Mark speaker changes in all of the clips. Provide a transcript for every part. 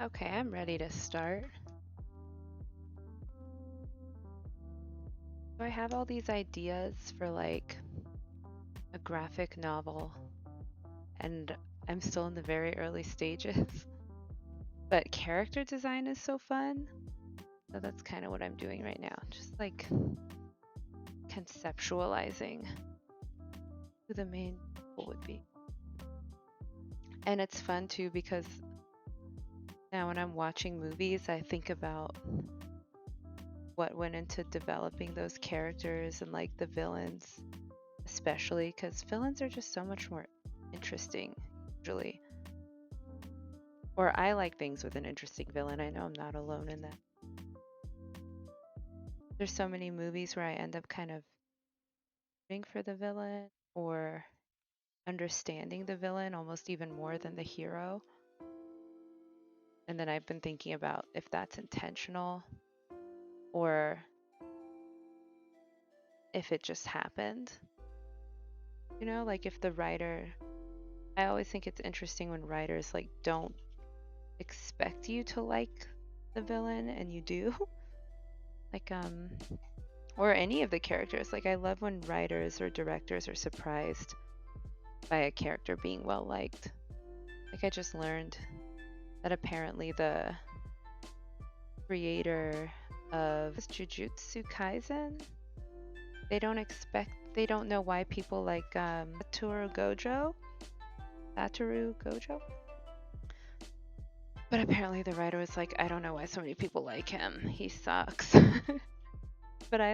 Speaker 1: Okay, I'm ready to start. So I have all these ideas for like a graphic novel, and I'm still in the very early stages. But character design is so fun. So that's kind of what I'm doing right now. Just like conceptualizing who the main people would be. And it's fun too because now when I'm watching movies, I think about what went into developing those characters and like the villains, especially because villains are just so much more interesting usually. Or I like things with an interesting villain. I know I'm not alone in that. There's so many movies where I end up kind of rooting for the villain or understanding the villain almost even more than the hero. And then I've been thinking about if that's intentional or if it just happened. You know, like if the writer, I always think it's interesting when writers like don't expect you to like the villain and you do. Like or any of the characters. Like I love when writers or directors are surprised by a character being well liked. Like I just learned that apparently the creator of Jujutsu Kaisen, they don't know why people like Satoru Gojo. But apparently the writer was like, I don't know why so many people like him. He sucks. But I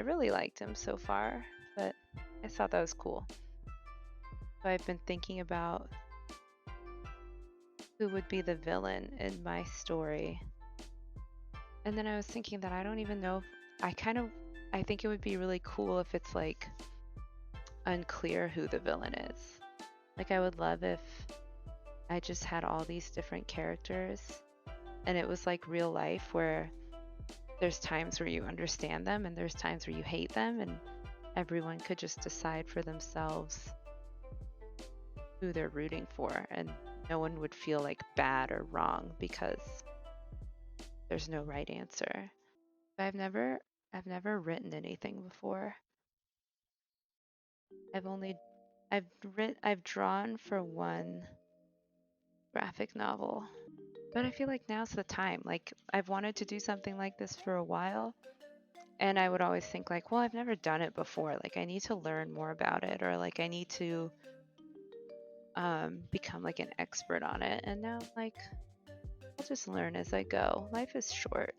Speaker 1: really liked him so far. But I thought that was cool. So I've been thinking about who would be the villain in my story. And then I was thinking that I don't even know if I think it would be really cool if it's like unclear who the villain is. Like I would love if I just had all these different characters and it was like real life where there's times where you understand them and there's times where you hate them and everyone could just decide for themselves who they're rooting for and no one would feel like bad or wrong because there's no right answer. I've never written anything before. I've only I've drawn for one graphic novel. But I feel like now's the time. Like I've wanted to do something like this for a while and I would always think like, well, I've never done it before. Like I need to learn more about it or like I need to become like an expert on it. And now like I'll just learn as I go. Life is short.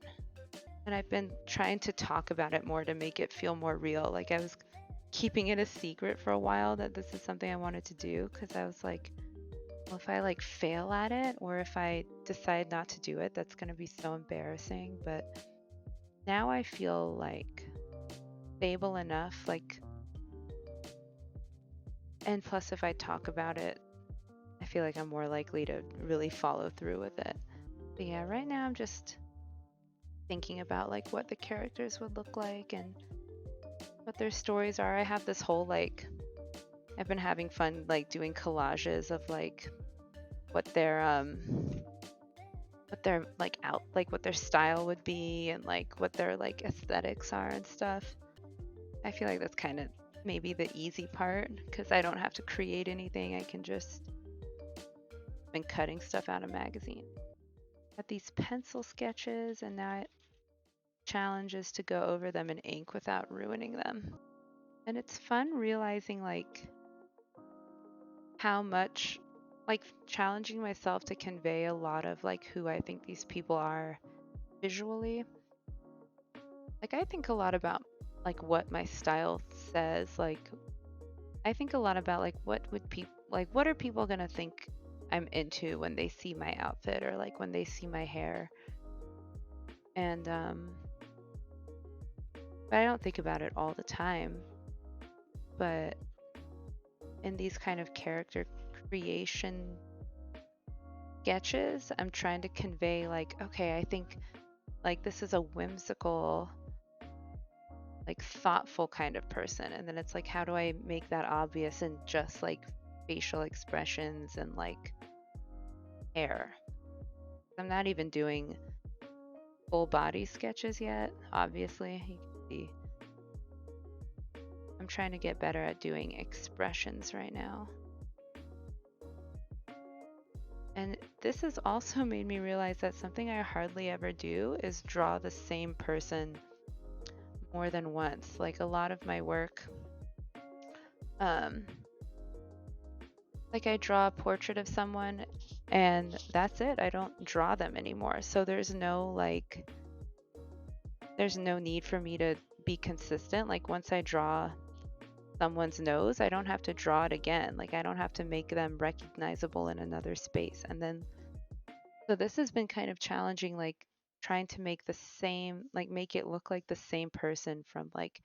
Speaker 1: And I've been trying to talk about it more to make it feel more real. Like I was keeping it a secret for a while that this is something I wanted to do because I was like, well, if I like fail at it or if I decide not to do it, that's going to be so embarrassing. But now I feel like stable enough, like, and plus, if I talk about it, I feel like I'm more likely to really follow through with it. But yeah, right now I'm just thinking about like what the characters would look like and what their stories are. I have this whole like, I've been having fun like doing collages of like what their like out like what their style would be and like what their like aesthetics are and stuff. I feel like that's kind of maybe the easy part because I don't have to create anything. I can just been cutting stuff out of magazine. Got these pencil sketches and now it challenges to go over them in ink without ruining them. And it's fun realizing like how much like challenging myself to convey a lot of like who I think these people are visually. Like I think a lot about like what my style says. Like I think a lot about like what are people going to think I'm into when they see my outfit or like when they see my hair. And but I don't think about it all the time. But in these kind of character creation sketches, I'm trying to convey like okay, I think like this is a whimsical like thoughtful kind of person and then it's like how do I make that obvious in just like facial expressions and like hair I'm not even doing full body sketches yet, obviously. You can see I'm trying to get better at doing expressions right now. And this has also made me realize that something I hardly ever do is draw the same person more than once. Like a lot of my work, like I draw a portrait of someone and that's it. I don't draw them anymore. So there's no need for me to be consistent. Like once I draw someone's nose, I don't have to draw it again. Like I don't have to make them recognizable in another space. And then, so this has been kind of challenging, like trying to make the same, like make it look like the same person from like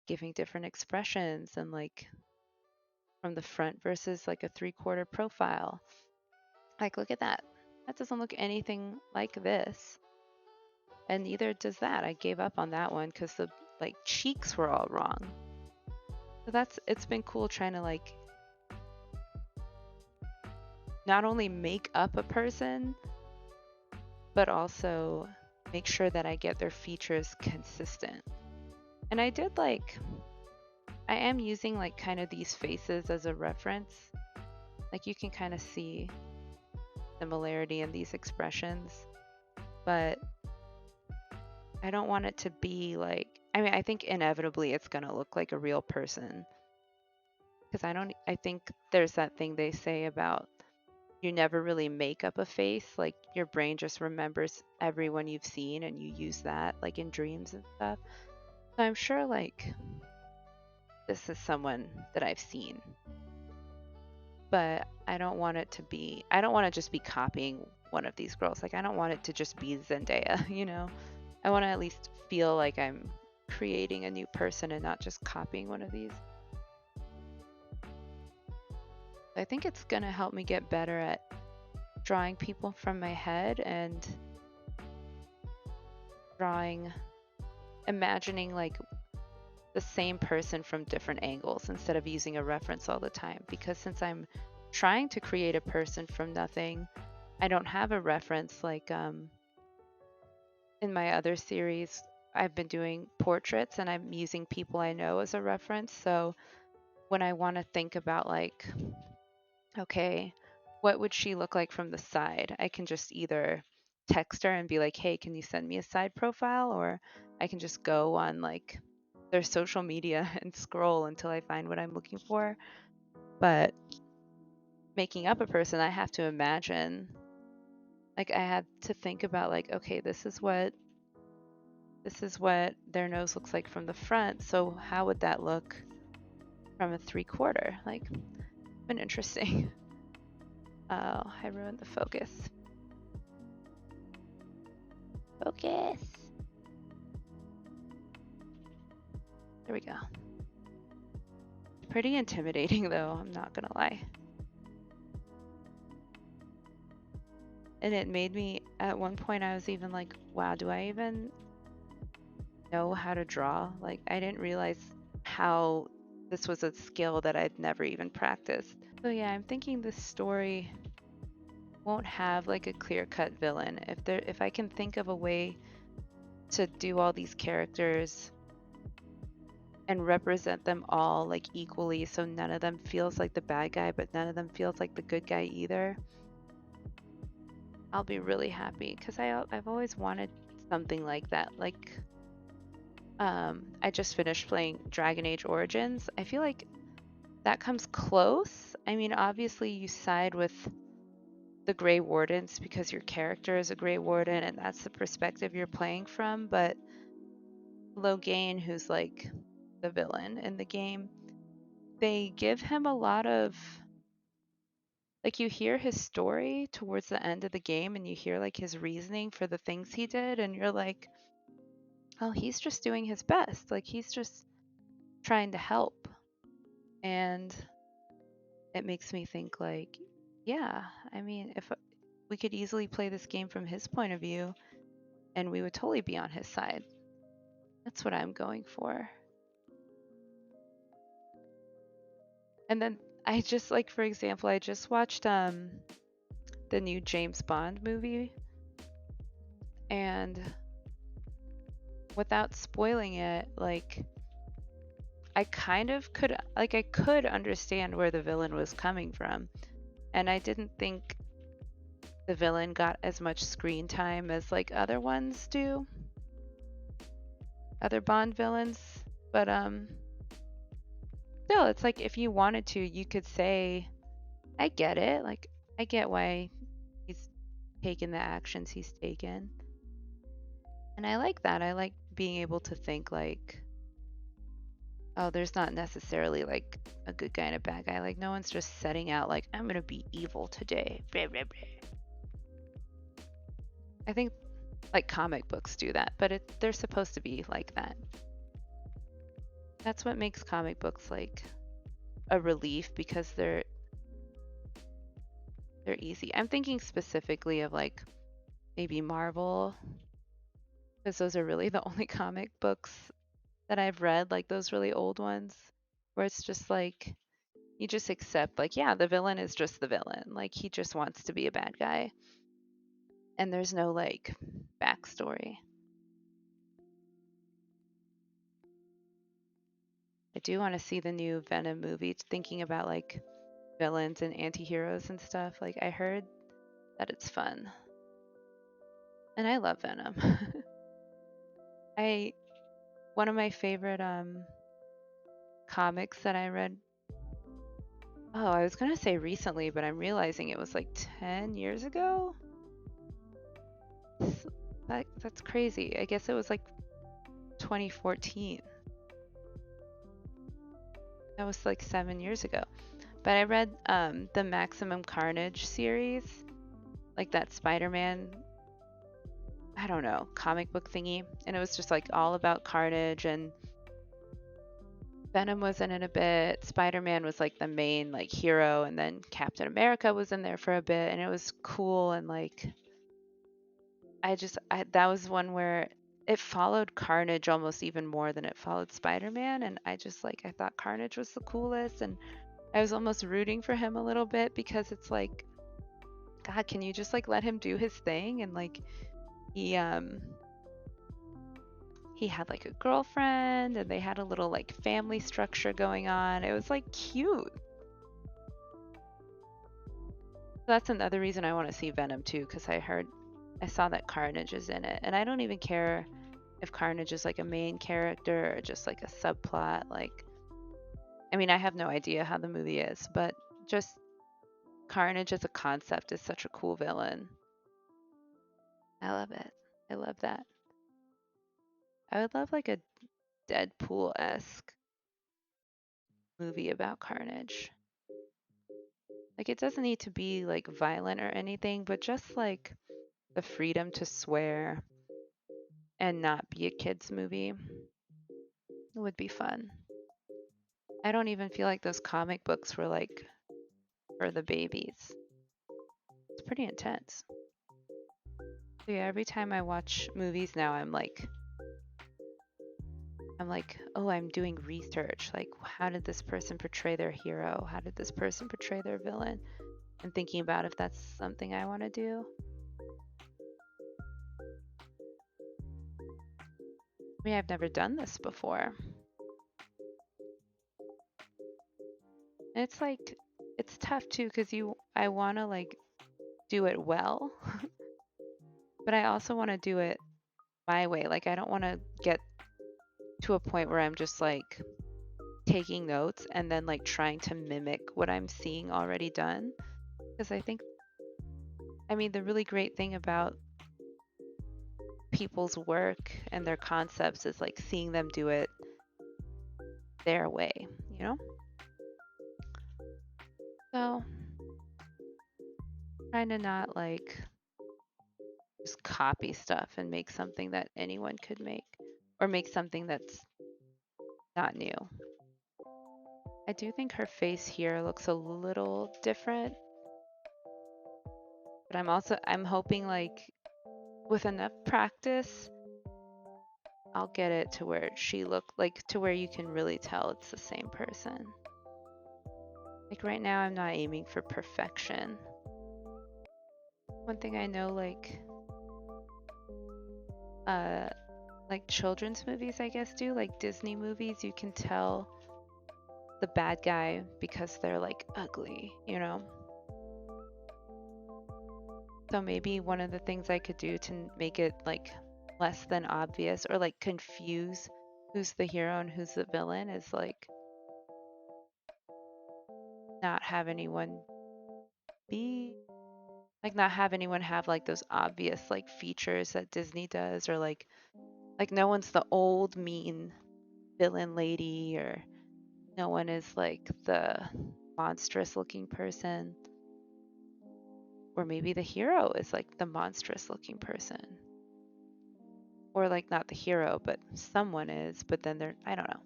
Speaker 1: giving different expressions and like from the front versus like a 3/4 profile. Like, look at that. That doesn't look anything like this. And neither does that. I gave up on that one because the like cheeks were all wrong. So it's been cool trying to like not only make up a person, but also make sure that I get their features consistent. And I am using like kind of these faces as a reference. Like you can kind of see similarity in these expressions, but I don't want it to be like, I mean, I think inevitably it's going to look like a real person because I think there's that thing they say about you never really make up a face. Like your brain just remembers everyone you've seen and you use that like in dreams and stuff. So I'm sure like this is someone that I've seen, but I don't want to just be copying one of these girls. Like I don't want it to just be Zendaya, you know? I want to at least feel like I'm creating a new person and not just copying one of these. I think it's going to help me get better at drawing people from my head and imagining like the same person from different angles instead of using a reference all the time. Because since I'm trying to create a person from nothing, I don't have a reference. Like in my other series, I've been doing portraits and I'm using people I know as a reference. So when I want to think about like, okay, what would she look like from the side? I can just either text her and be like, hey, can you send me a side profile? Or I can just go on like their social media and scroll until I find what I'm looking for. But making up a person, I have to imagine, like I had to think about like, okay, this is what their nose looks like from the front. So how would that look from a 3/4? Like, been interesting. Oh, I ruined the focus. Focus. There we go. Pretty intimidating though, I'm not gonna lie. And it made me, at one point I was even like, wow, do I even know how to draw? Like I didn't realize how this was a skill that I'd never even practiced. So yeah, I'm thinking this story won't have like a clear-cut villain. If I can think of a way to do all these characters and represent them all like equally so none of them feels like the bad guy but none of them feels like the good guy either, I'll be really happy because I've always wanted something like that. Like I just finished playing Dragon Age Origins. I feel like that comes close. I mean, obviously you side with the Grey Wardens because your character is a Grey Warden and that's the perspective you're playing from, but Loghain, who's like the villain in the game, they give him a lot of like you hear his story towards the end of the game and you hear like his reasoning for the things he did and you're like, oh, he's just doing his best. Like he's just trying to help. And it makes me think like, yeah, I mean, if we could easily play this game from his point of view and we would totally be on his side. That's what I'm going for. And then I just like, for example, I just watched the new James Bond movie, and without spoiling it, like I kind of could I could understand where the villain was coming from, and I didn't think the villain got as much screen time as like other ones do, other Bond villains. But still, it's like if you wanted to, you could say, I get it. Like I get why he's taken the actions he's taken. And I like that. I like being able to think like, oh, there's not necessarily like a good guy and a bad guy. Like no one's just setting out like I'm gonna be evil today. Blah, blah, blah. I think like comic books do that, but they're supposed to be like that. That's what makes comic books like a relief because they're easy. I'm thinking specifically of like maybe Marvel, because those are really the only comic books that I've read, like those really old ones, where it's just like you just accept like, yeah, the villain is just the villain. Like he just wants to be a bad guy. And there's no like backstory. I do want to see the new Venom movie, thinking about like villains and anti-heroes and stuff. Like I heard that it's fun. And I love Venom. One of my favorite comics that I read. Oh, I was gonna say recently, but I'm realizing it was like 10 years ago. That's crazy. I guess it was like 2014. That was like 7 years ago. But I read the Maximum Carnage series, like that Spider-Man, I don't know, comic book thingy. And it was just like all about Carnage, and Venom was in it a bit. Spider-Man was like the main like hero, and then Captain America was in there for a bit, and it was cool. And like that was one where it followed Carnage almost even more than it followed Spider-Man, and I thought Carnage was the coolest, and I was almost rooting for him a little bit because it's like, God, can you just like let him do his thing? And like he had like a girlfriend, and they had a little like family structure going on. It was like cute. That's another reason I want to see Venom too, because I saw that Carnage is in it, and I don't even care if Carnage is like a main character or just like a subplot. Like, I mean, I have no idea how the movie is, but just Carnage as a concept is such a cool villain. I love it. I love that. I would love like a Deadpool-esque movie about Carnage. Like it doesn't need to be like violent or anything, but just like the freedom to swear and not be a kids movie would be fun. I don't even feel like those comic books were like for the babies. It's pretty intense. So yeah, every time I watch movies now, I'm like, oh, I'm doing research. Like, how did this person portray their hero? How did this person portray their villain? And thinking about if that's something I want to do. I mean, I've never done this before. And it's like, it's tough too, because I want to like do it well, but I also want to do it my way. Like, I don't want to get to a point where I'm just like taking notes and then like trying to mimic what I'm seeing already done. Because I mean, the really great thing about people's work and their concepts is like seeing them do it their way, you know? So, trying to not like just copy stuff and make something that anyone could make, or make something that's not new. I do think her face here looks a little different, but I'm hoping like with enough practice I'll get it to where she look like to where you can really tell it's the same person. Like right now I'm not aiming for perfection. One thing I know, uh, like children's movies, I guess, do, like Disney movies, you can tell the bad guy because they're like ugly, you know? So maybe one of the things I could do to make it like less than obvious or like confuse who's the hero and who's the villain is like not have anyone be like not have anyone have like those obvious like features that Disney does, or like no one's the old mean villain lady, or no one is like the monstrous looking person, or maybe the hero is like the monstrous looking person, or like not the hero but someone is, but then they're, I don't know.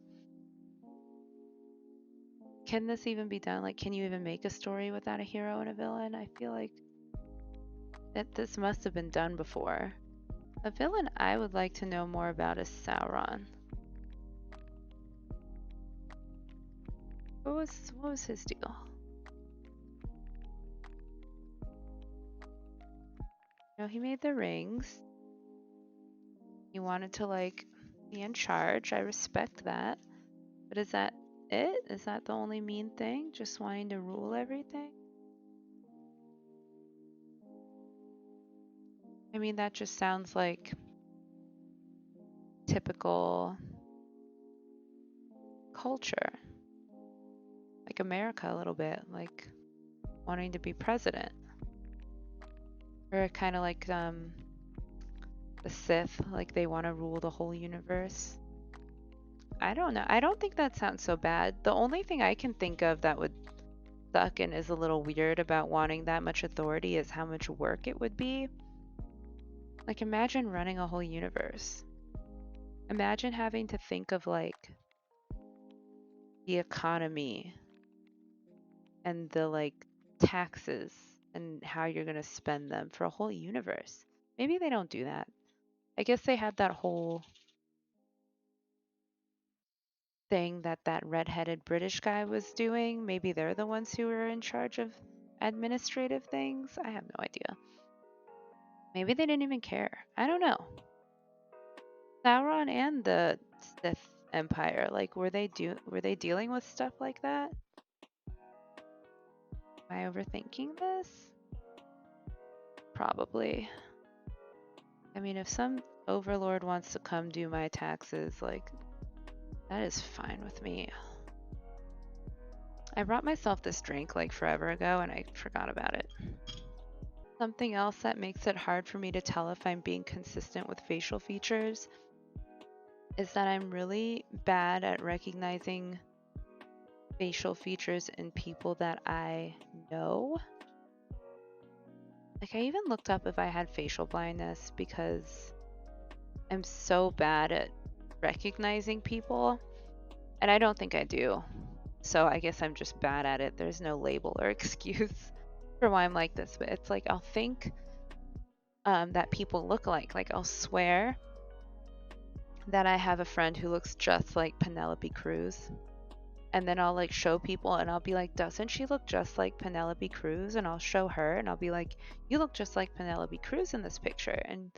Speaker 1: Can this even be done? Like, can you even make a story without a hero and a villain? I feel like that this must have been done before. A villain I would like to know more about is Sauron. What was his deal? You know, he made the rings. He wanted to like be in charge. I respect that. But is that it? Is that the only mean thing? Just wanting to rule everything? I mean, that just sounds like typical culture. Like America a little bit, like wanting to be president. Or kind of like the Sith, like they want to rule the whole universe. I don't know. I don't think that sounds so bad. The only thing I can think of that would suck and is a little weird about wanting that much authority is how much work it would be. Like imagine running a whole universe. Imagine having to think of like the economy and the like taxes and how you're going to spend them for a whole universe. Maybe they don't do that. I guess they had that whole thing that that redheaded British guy was doing. Maybe they're the ones who are in charge of administrative things. I have no idea. Maybe they didn't even care. I don't know. Sauron and the Sith Empire, like were they dealing with stuff like that? Am I overthinking this? Probably. I mean, if some overlord wants to come do my taxes, like that is fine with me. I brought myself this drink like forever ago and I forgot about it. Something else that makes it hard for me to tell if I'm being consistent with facial features is that I'm really bad at recognizing facial features in people that I know. Like I even looked up if I had facial blindness because I'm so bad at recognizing people, and I don't think I do. So I guess I'm just bad at it. There's no label or excuse for why I'm like this, but it's like I'll think that people look like. Like I'll swear that I have a friend who looks just like Penelope Cruz. And then I'll like show people and I'll be like, doesn't she look just like Penelope Cruz? And I'll show her and I'll be like, you look just like Penelope Cruz in this picture. And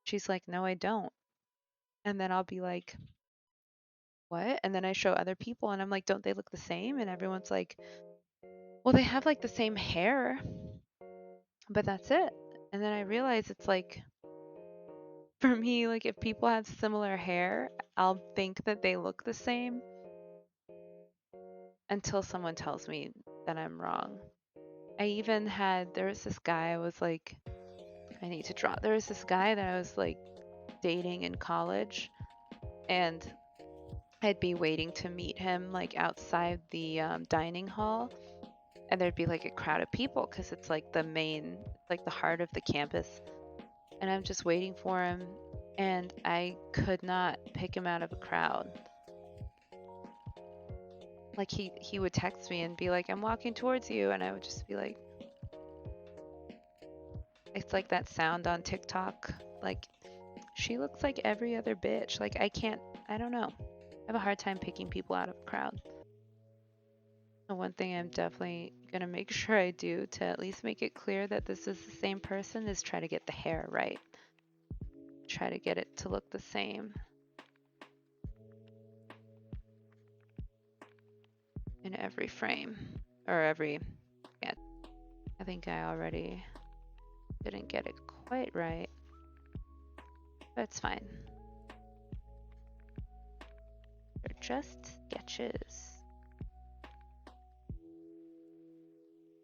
Speaker 1: she's like, no, I don't. And then I'll be like, what? And then I show other people and I'm like, don't they look the same? And everyone's like, well, they have like the same hair, but that's it. And then I realize it's like, for me, like if people have similar hair, I'll think that they look the same until someone tells me that I'm wrong. I even had, there was this guy I was like, I need to draw. There was this guy that I was like dating in college, and I'd be waiting to meet him like outside the dining hall, and there'd be like a crowd of people because it's like the main, like the heart of the campus. And I'm just waiting for him, and I could not pick him out of a crowd. Like he would text me and be like, I'm walking towards you, and I would just be like, it's like that sound on TikTok, like she looks like every other bitch. Like I don't know. I have a hard time picking people out of a crowd. The one thing I'm definitely gonna make sure I do to at least make it clear that this is the same person is try to get the hair right. Try to get it to look the same in every frame or every, yeah, I think I already didn't get it quite right, but it's fine. They're just sketches.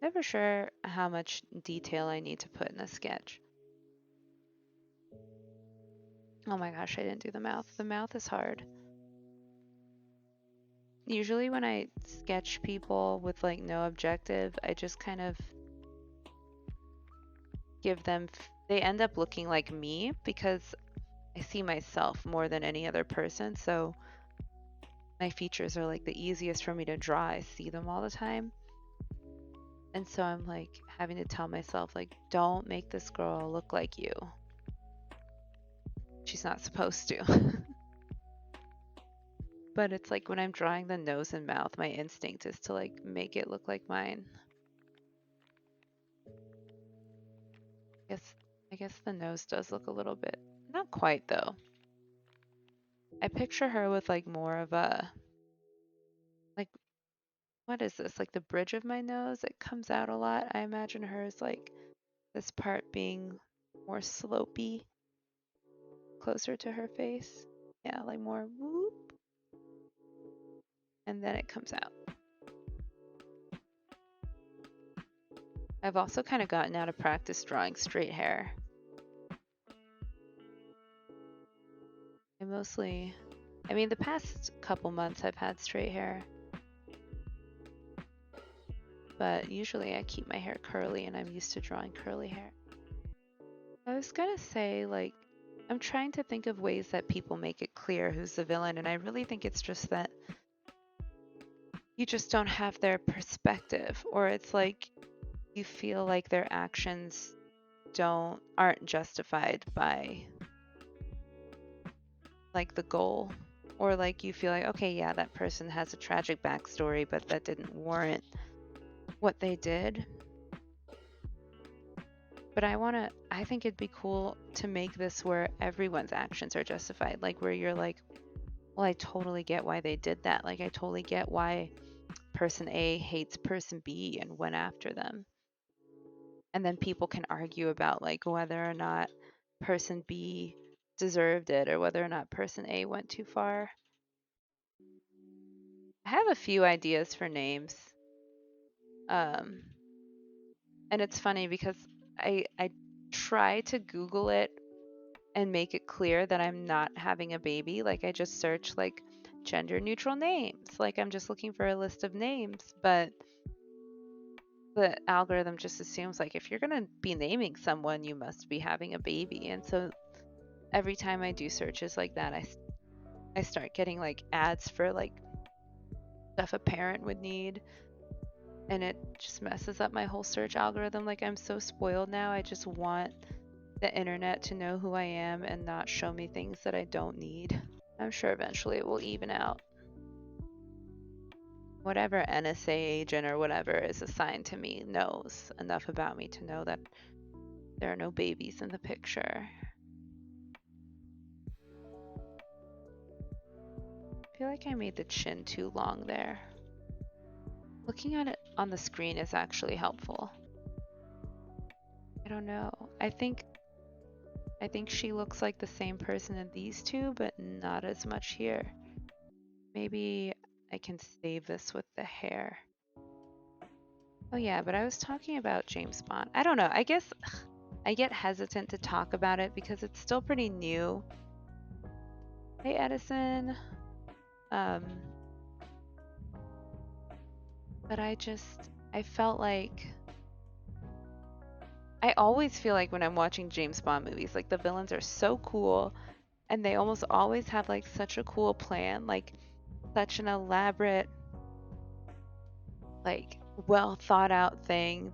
Speaker 1: Never sure how much detail I need to put in a sketch. Oh my gosh, I didn't do the mouth. The mouth is hard. Usually when I sketch people with like no objective, I just kind of give them, they end up looking like me because I see myself more than any other person. So my features are like the easiest for me to draw. I see them all the time. And so I'm like having to tell myself like, don't make this girl look like you. She's not supposed to. But it's like when I'm drawing the nose and mouth, my instinct is to like make it look like mine. I guess the nose does look a little bit, not quite though. I picture her with like more of a, like, what is this? Like the bridge of my nose, it comes out a lot. I imagine hers like this part being more slopey, closer to her face. Yeah, like more whoop. And then it comes out. I've also kind of gotten out of practice drawing straight hair. I mean, the past couple months I've had straight hair. But usually I keep my hair curly and I'm used to drawing curly hair. I was gonna say, like, I'm trying to think of ways that people make it clear who's the villain, and I really think it's just that you just don't have their perspective, or it's like you feel like their actions aren't justified by like the goal, or like you feel like, okay, yeah, that person has a tragic backstory, but that didn't warrant what they did. But I think it'd be cool to make this where everyone's actions are justified, like where you're like, well, I totally get why they did that. Like I totally get why person A hates person B and went after them. And then people can argue about like whether or not person B deserved it or whether or not person A went too far. I have a few ideas for names. And it's funny because I try to Google it and make it clear that I'm not having a baby. Like I just search like gender neutral names. Like I'm just looking for a list of names, but the algorithm just assumes like if you're going to be naming someone, you must be having a baby. And so every time I do searches like that, I start getting like ads for like stuff a parent would need, and it just messes up my whole search algorithm. Like I'm so spoiled now. I just want the internet to know who I am and not show me things that I don't need. I'm sure eventually it will even out. Whatever NSA agent or whatever is assigned to me knows enough about me to know that there are no babies in the picture. I feel like I made the chin too long there. Looking at it on the screen is actually helpful. I don't know. I think she looks like the same person in these two, but not as much here. Maybe I can save this with the hair. Oh yeah, but I was talking about James Bond. I don't know. I guess I get hesitant to talk about it because it's still pretty new. Hey Edison. But I felt like I always feel like when I'm watching James Bond movies, like the villains are so cool and they almost always have like such a cool plan, like such an elaborate, like well thought out thing.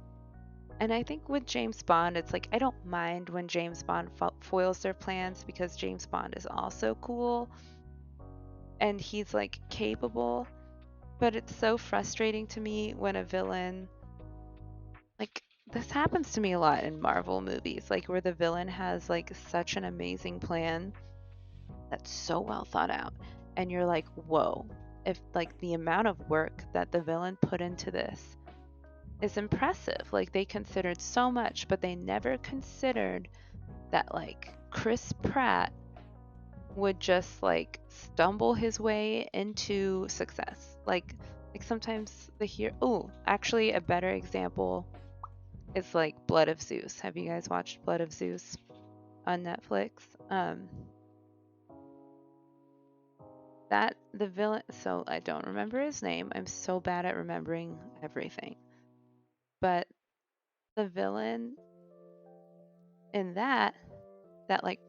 Speaker 1: And I think with James Bond, it's like I don't mind when James Bond foils their plans because James Bond is also cool and he's like capable. But it's so frustrating to me when a villain, like, this happens to me a lot in Marvel movies, like where the villain has like such an amazing plan that's so well thought out, and you're like, whoa, if like the amount of work that the villain put into this is impressive. Like they considered so much, but they never considered that like Chris Pratt would just like stumble his way into success. Like sometimes the hero. Oh, actually, a better example is like Blood of Zeus. Have you guys watched Blood of Zeus on Netflix? That the villain. So I don't remember his name. I'm so bad at remembering everything. But the villain in that like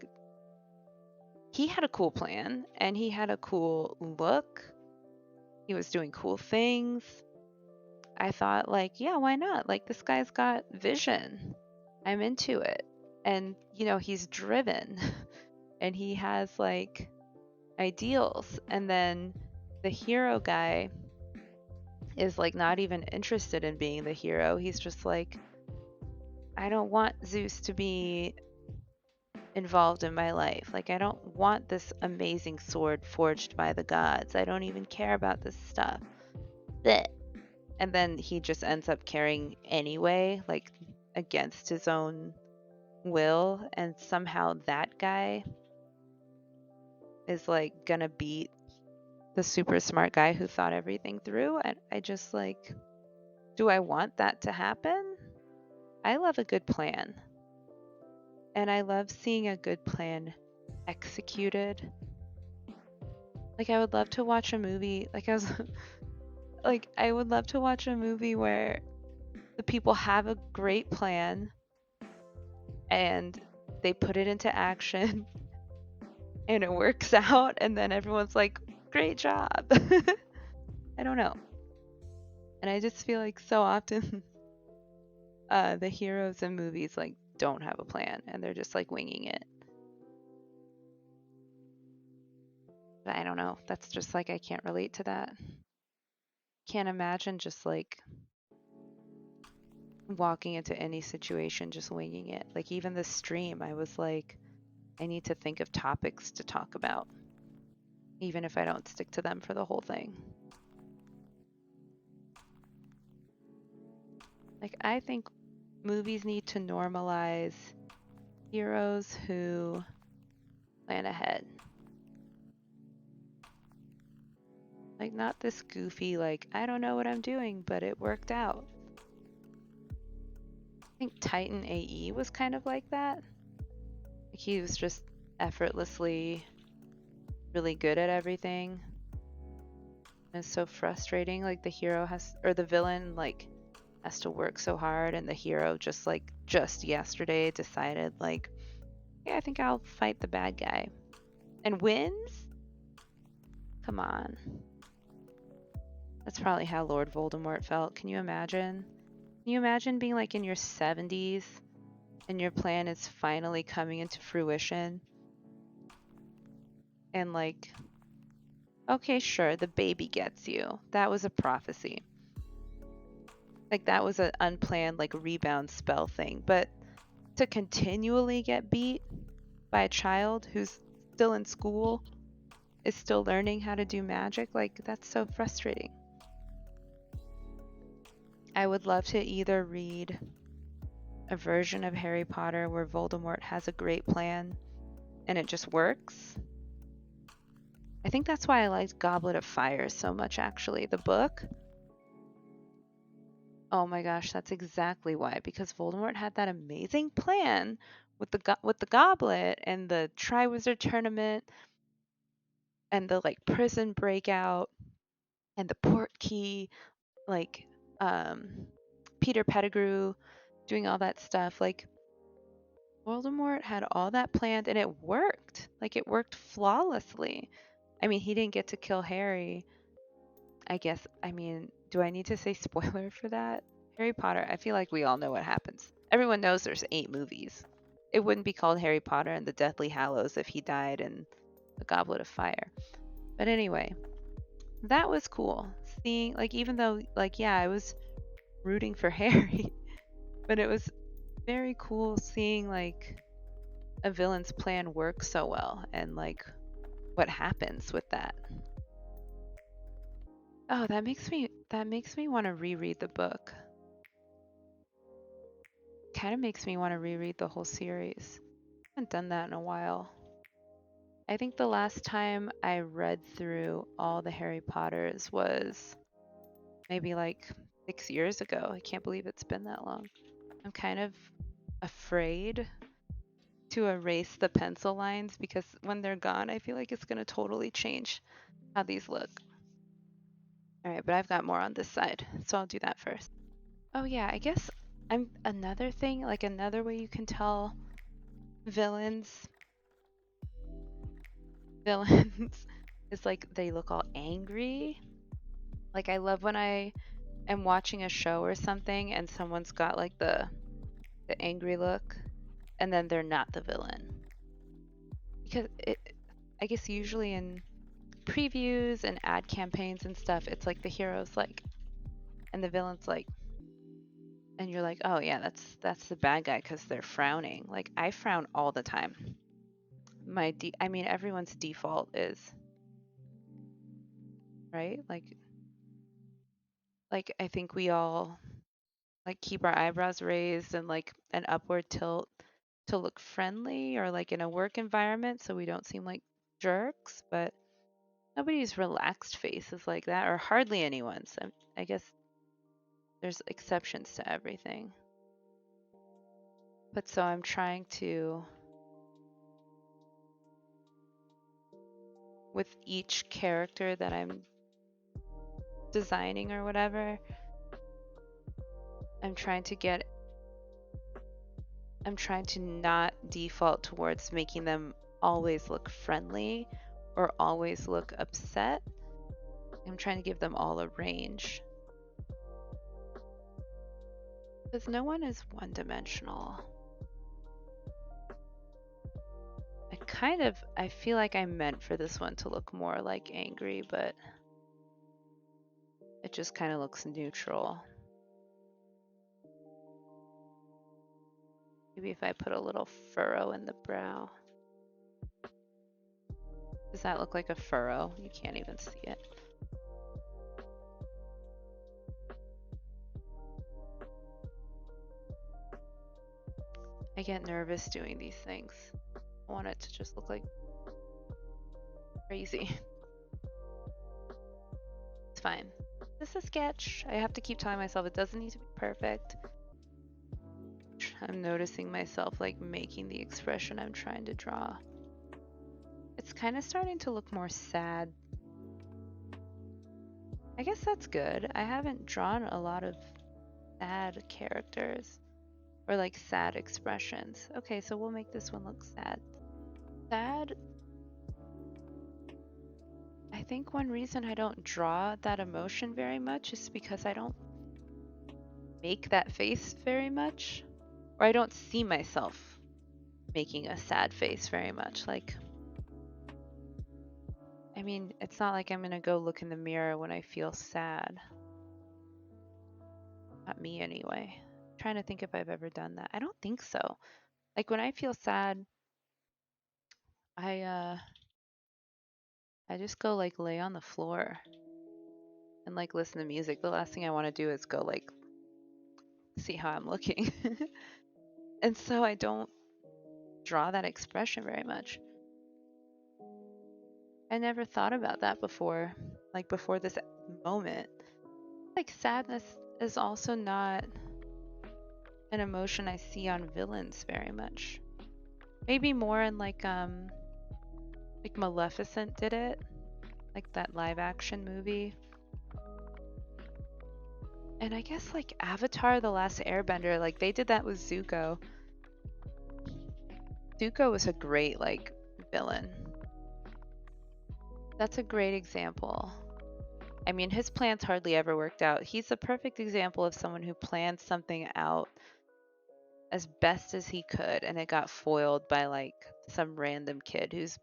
Speaker 1: he had a cool plan and he had a cool look. He was doing cool things. I thought like, yeah, why not? Like this guy's got vision. I'm into it. And you know, he's driven and he has like ideals. And then the hero guy is like not even interested in being the hero. He's just like, I don't want Zeus to be involved in my life. Like, I don't want this amazing sword forged by the gods. I don't even care about this stuff. Blech. And then he just ends up caring anyway, like against his own will. And somehow that guy is like gonna beat the super smart guy who thought everything through. And I just like, do I want that to happen? I love a good plan. And I love seeing a good plan executed. Like I would love to watch a movie, like I was like I would love to watch a movie where the people have a great plan and they put it into action and it works out and then everyone's like, great job. I don't know. And I just feel like so often the heroes in movies like don't have a plan and they're just like winging it. But I don't know. That's just like I can't relate to that. Can't imagine just like walking into any situation just winging it. Like even the stream, I was like, I need to think of topics to talk about, even if I don't stick to them for the whole thing. Like I think movies need to normalize heroes who plan ahead. Like not this goofy, like, I don't know what I'm doing, but it worked out. I think Titan AE was kind of like that. Like he was just effortlessly really good at everything. And it's so frustrating. Like the hero has, or the villain, like has to work so hard, and the hero just like just yesterday decided like, yeah, I think I'll fight the bad guy and wins. Come on. That's probably how Lord Voldemort felt. Can you imagine? Can you imagine being like in your 70s and your plan is finally coming into fruition? And like, okay, sure, the baby gets you. That was a prophecy. Like that was an unplanned like rebound spell thing. But to continually get beat by a child who's still in school, is still learning how to do magic, like that's so frustrating. I would love to either read a version of Harry Potter where Voldemort has a great plan and it just works. I think that's why I liked Goblet of Fire so much, actually. The book. Oh my gosh, that's exactly why. Because Voldemort had that amazing plan with the goblet and the Triwizard Tournament and the like prison breakout and the port key, like Peter Pettigrew doing all that stuff. Like Voldemort had all that planned and it worked. Like it worked flawlessly. I mean, he didn't get to kill Harry. I guess, I mean, do I need to say spoiler for that? Harry Potter, I feel like we all know what happens. Everyone knows there's 8 movies. It wouldn't be called Harry Potter and the Deathly Hallows if he died in the Goblet of Fire. But anyway, that was cool. Seeing like even though like yeah, I was rooting for Harry, but it was very cool seeing like a villain's plan work so well and like what happens with that. Oh, that makes me want to reread the book. Kind of makes me want to reread the whole series. I haven't done that in a while. I think the last time I read through all the Harry Potters was maybe like 6 years ago. I can't believe it's been that long. I'm kind of afraid to erase the pencil lines because when they're gone, I feel like it's going to totally change how these look. All right, but I've got more on this side, so I'll do that first. Oh yeah, I guess I'm another thing, like another way you can tell villains villains is like they look all angry. Like I love when I am watching a show or something and someone's got like the angry look and then they're not the villain. Because I guess usually in previews and ad campaigns and stuff, it's like the hero's like and the villain's like and you're like, "Oh yeah, that's the bad guy cuz they're frowning." Like I frown all the time. I mean everyone's default is, right? Like I think we all like keep our eyebrows raised and like an upward tilt to look friendly or like in a work environment so we don't seem like jerks, but nobody's relaxed faces like that or hardly anyone's. I guess there's exceptions to everything. But so I'm trying to with each character that I'm designing or whatever, I'm trying to get I'm trying to not default towards making them always look friendly or always look upset. I'm trying to give them all a range. Because no one is one dimensional. I feel like I meant for this one to look more like angry, but it just kind of looks neutral. Maybe if I put a little furrow in the brow. Does that look like a furrow? You can't even see it. I get nervous doing these things. I want it to just look like crazy. It's fine. This is a sketch. I have to keep telling myself it doesn't need to be perfect. I'm noticing myself like making the expression I'm trying to draw. It's kind of starting to look more sad. I guess that's good. I haven't drawn a lot of sad characters or like sad expressions. Okay, so we'll make this one look sad. Sad. I think one reason I don't draw that emotion very much is because I don't make that face very much, or I don't see myself making a sad face very much. Like, I mean, it's not like I'm gonna go look in the mirror when I feel sad. Not me anyway. I'm trying to think if I've ever done that. I don't think so. Like when I feel sad, I I just go like lay on the floor and like listen to music. The last thing I want to do is go like see how I'm looking. And so I don't draw that expression very much. I never thought about that before, like before this moment. Like sadness is also not an emotion I see on villains very much. Maybe more in like Maleficent did it, like that live action movie. And I guess like Avatar The Last Airbender, like they did that with Zuko. Zuko was a great like villain. That's a great example. I mean, his plans hardly ever worked out. He's a perfect example of someone who planned something out as best as he could and it got foiled by like some random kid who's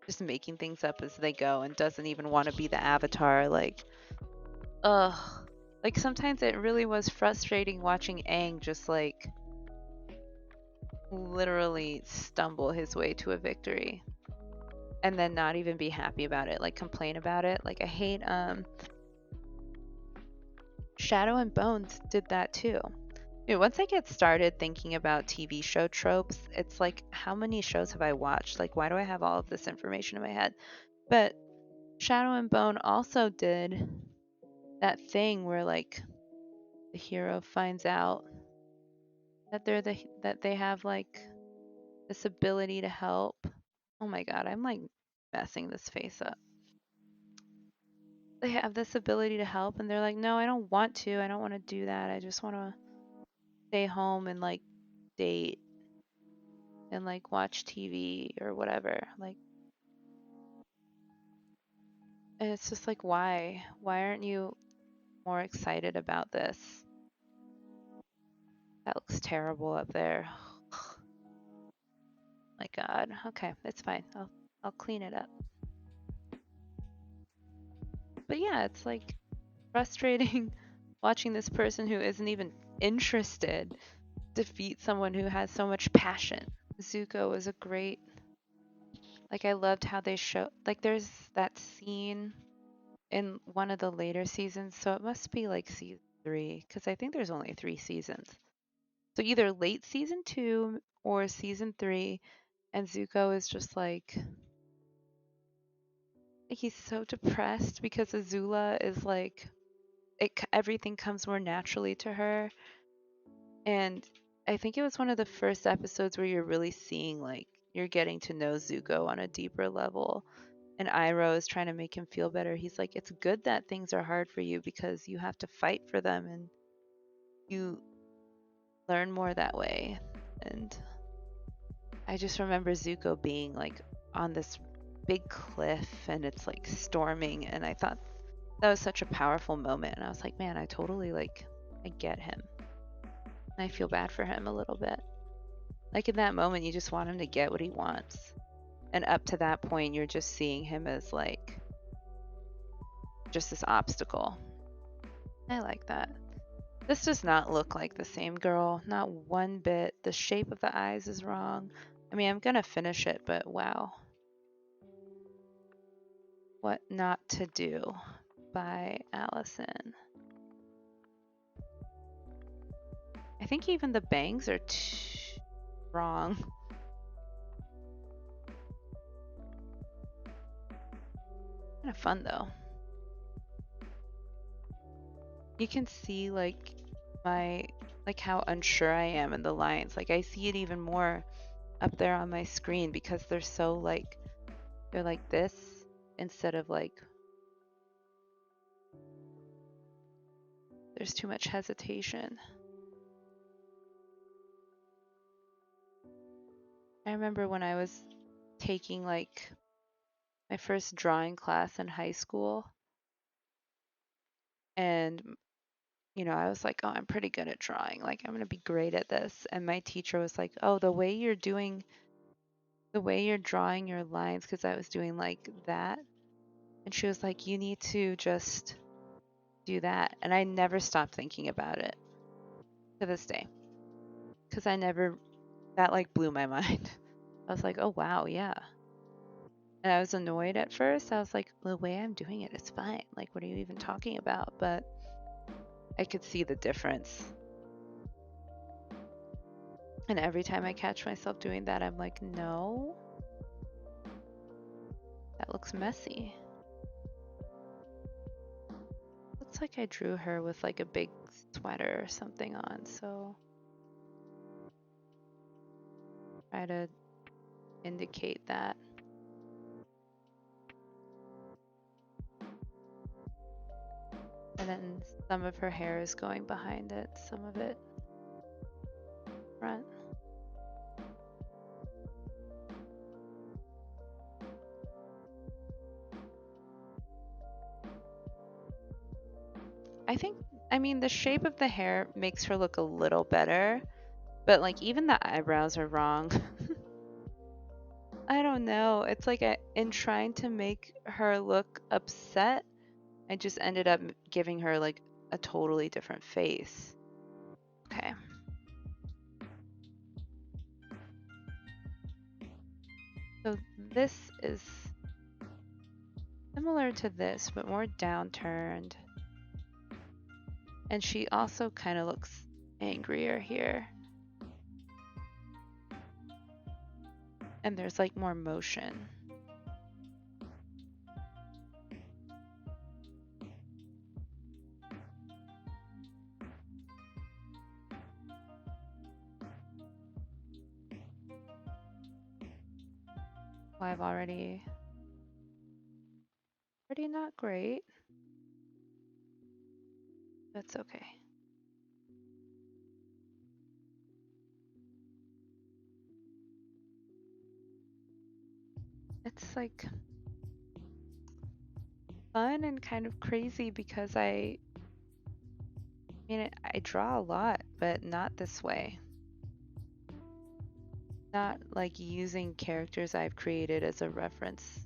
Speaker 1: just making things up as they go and doesn't even want to be the avatar. Like, ugh. Like sometimes it really was frustrating watching Aang just like literally stumble his way to a victory and then not even be happy about it, like complain about it. Like I hate Shadow and Bones did that too. Once I get started thinking about TV show tropes, it's like, how many shows have I watched? Like, why do I have all of this information in my head? But Shadow and Bone also did that thing where like the hero finds out that that they have like this ability to help. Oh my god, I'm like messing this face up. They have this ability to help and they're like, "No, I don't want to. I don't want to do that. I just want to stay home and like date and like watch TV or whatever." Like, and it's just like, why? Why aren't you more excited about this? That looks terrible up there. My god. Okay, it's fine. I'll clean it up. But yeah, it's like frustrating watching this person who isn't even interested defeat someone who has so much passion. Zuko was a great, like, I loved how they show, like, there's that scene in one of the later seasons, so it must be like season 3, because I think there's only 3 seasons. So either late season 2 or season 3, and Zuko is just like, he's so depressed because Azula is like, everything comes more naturally to her. And I think it was one of the first episodes where you're really seeing, like, you're getting to know Zuko on a deeper level. And Iroh is trying to make him feel better. He's like, it's good that things are hard for you because you have to fight for them and you learn more that way. And I just remember Zuko being like on this big cliff and it's like storming. And I thought that was such a powerful moment. And I was like, man, I totally like, I get him. And I feel bad for him a little bit. Like in that moment, you just want him to get what he wants. And up to that point, you're just seeing him as like just this obstacle. I like that. This does not look like the same girl, not one bit. The shape of the eyes is wrong. I mean, I'm gonna finish it, but wow. What Not to Do by Allison. I think even the bangs are wrong. Kind of fun though. You can see like how unsure I am in the lines. Like I see it even more up there on my screen because they're so like, they're like this instead of like, there's too much hesitation. I remember when I was taking like my first drawing class in high school, and I was like, oh, I'm pretty good at drawing. Like, I'm going to be great at this. And my teacher was like, oh, the way you're drawing your lines, because I was doing like that. And she was like, you need to just do that. And I never stopped thinking about it to this day. Because that like blew my mind. I was like, oh, wow, yeah. And I was annoyed at first. I was like, the way I'm doing it is fine. Like, what are you even talking about? But I could see the difference. And every time I catch myself doing that, I'm like, no, that looks messy. Looks like I drew her with like a big sweater or something on, so try to indicate that. And then some of her hair is going behind it, some of it front. I mean, the shape of the hair makes her look a little better, but like even the eyebrows are wrong. I don't know. It's like in trying to make her look upset, I just ended up giving her like a totally different face. Okay. So this is similar to this, but more downturned. And she also kind of looks angrier here. And there's like more motion. Well, I've already not great. That's okay. It's like fun and kind of crazy because I mean, I draw a lot, but not this way. Not like using characters I've created as a reference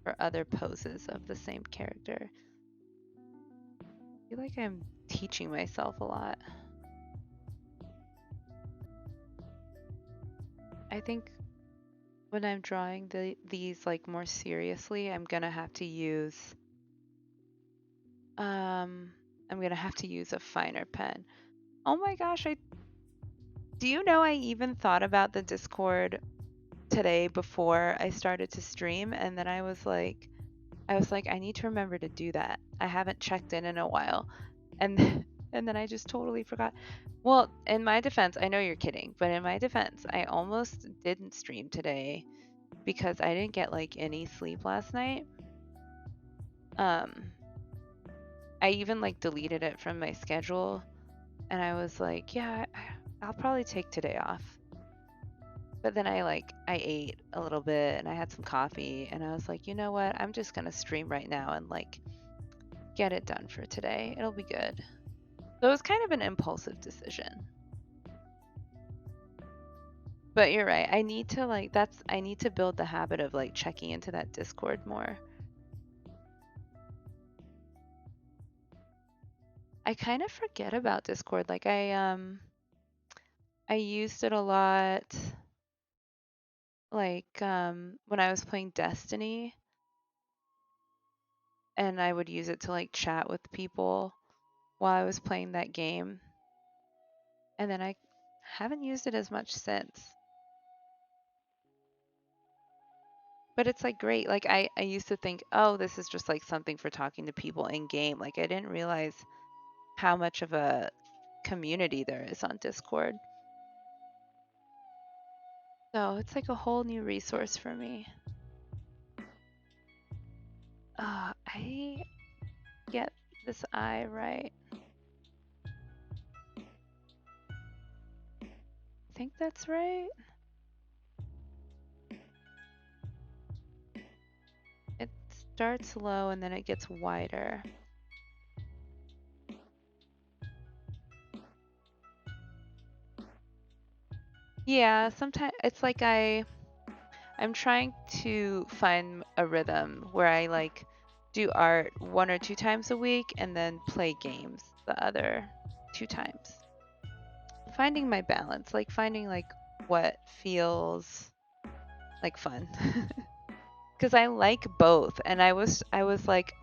Speaker 1: for other poses of the same character. I feel like I'm teaching myself a lot. I think when I'm drawing these like more seriously, I'm gonna have to use a finer pen. Oh my gosh, do you know I even thought about the Discord today before I started to stream, and then I was like I need to remember to do that. I haven't checked in a while. And and then I just totally forgot. Well, in my defense, I know you're kidding, but in my defense, I almost didn't stream today because I didn't get like any sleep last night. I even like deleted it from my schedule, and I was like, yeah, I'll probably take today off. But then I ate a little bit and I had some coffee, and I was like, you know what? I'm just gonna stream right now and like get it done for today. It'll be good. So it was kind of an impulsive decision. But you're right. I need to build the habit of like checking into that Discord more. I kind of forget about Discord. Like I used it a lot like when I was playing Destiny, and I would use it to like chat with people while I was playing that game. And then I haven't used it as much since. But it's like great. Like I used to think, oh, this is just like something for talking to people in game. Like I didn't realize how much of a community there is on Discord. So it's like a whole new resource for me. I get this eye right. I think that's right. It starts low and then it gets wider. Yeah, sometimes it's like I'm trying to find a rhythm where I like do art 1 or 2 times a week and then play games the other 2 times. Finding my balance, like finding like what feels like fun. Because I like both, and I was like,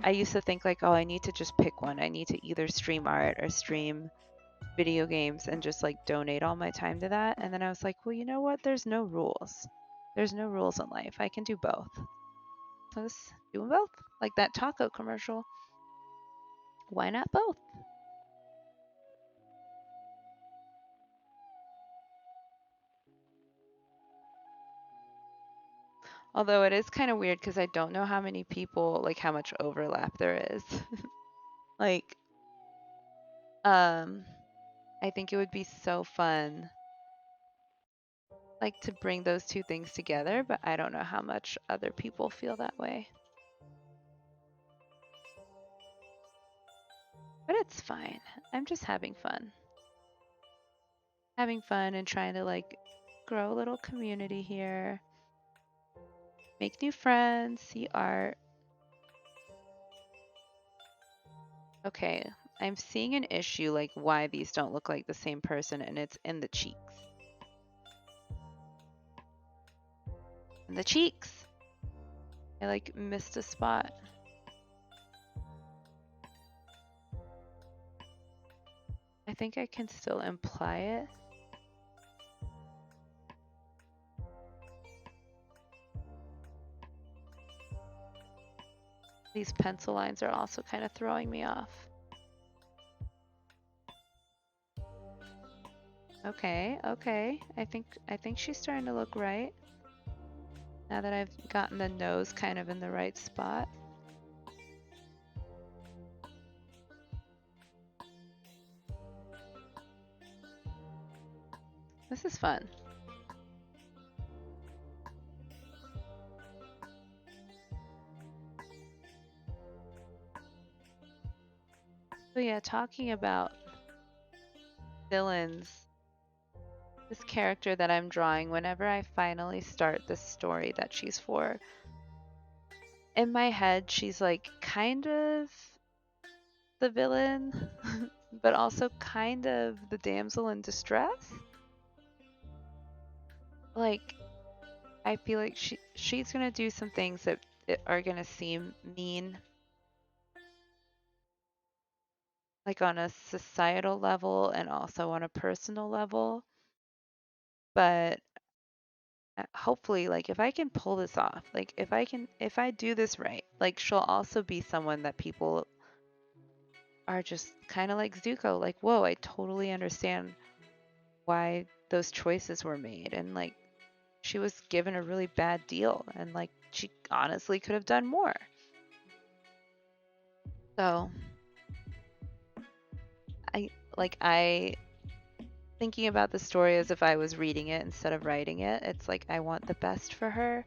Speaker 1: I used to think like, oh, I need to just pick one. I need to either stream art or stream video games and just like donate all my time to that. And then I was like, well, you know what? There's no rules. There's no rules in life. I can do both. So let's do them both. Like that taco commercial. Why not both? Although it is kind of weird because I don't know how many people, like how much overlap there is. Like, I think it would be so fun like to bring those two things together, but I don't know how much other people feel that way. But it's fine. I'm just having fun. Having fun and trying to like grow a little community here. Make new friends, see art. Okay, I'm seeing an issue like why these don't look like the same person, and it's in the cheeks. In the cheeks! I like missed a spot. I think I can still imply it. These pencil lines are also kind of throwing me off. Okay, okay. I think she's starting to look right. Now that I've gotten the nose kind of in the right spot. This is fun. So yeah, talking about villains, this character that I'm drawing, whenever I finally start the story that she's for, in my head, she's like kind of the villain, but also kind of the damsel in distress. Like, I feel like she's gonna do some things that are gonna seem mean, like on a societal level and also on a personal level. But hopefully, like if I can pull this off, like if I do this right, like she'll also be someone that people are just kind of like Zuko, like, whoa, I totally understand why those choices were made, and like she was given a really bad deal, and like she honestly could have done more. So I thinking about the story as if I was reading it instead of writing it. It's like I want the best for her,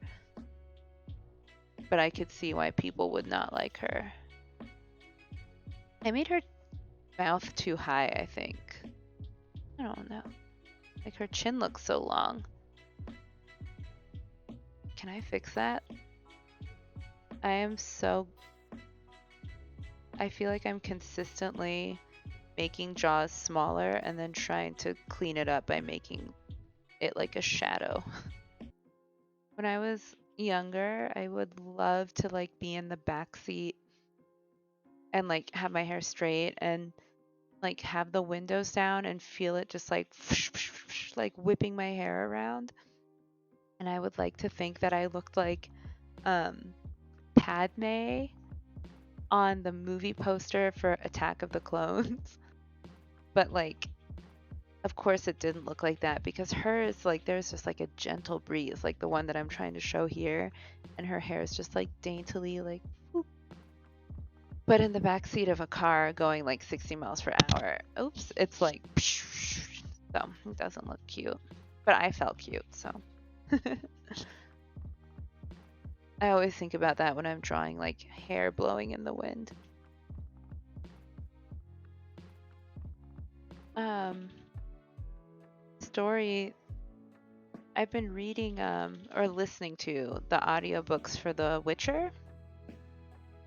Speaker 1: but I could see why people would not like her. I made her mouth too high, I think. I don't know. Like her chin looks so long. Can I fix that? I feel like I'm consistently making jaws smaller and then trying to clean it up by making it like a shadow. When I was younger, I would love to like be in the back seat and like have my hair straight and like have the windows down and feel it just like like whipping my hair around. And I would like to think that I looked like Padme on the movie poster for Attack of the Clones. But like of course it didn't look like that because hers like there's just like a gentle breeze like the one that I'm trying to show here, and her hair is just like daintily like whoop. But in the back seat of a car going like 60 miles per hour, oops, it's like so it doesn't look cute. But I felt cute, so I always think about that when I'm drawing like hair blowing in the wind. Um Story, I've been reading or listening to the audiobooks for The Witcher,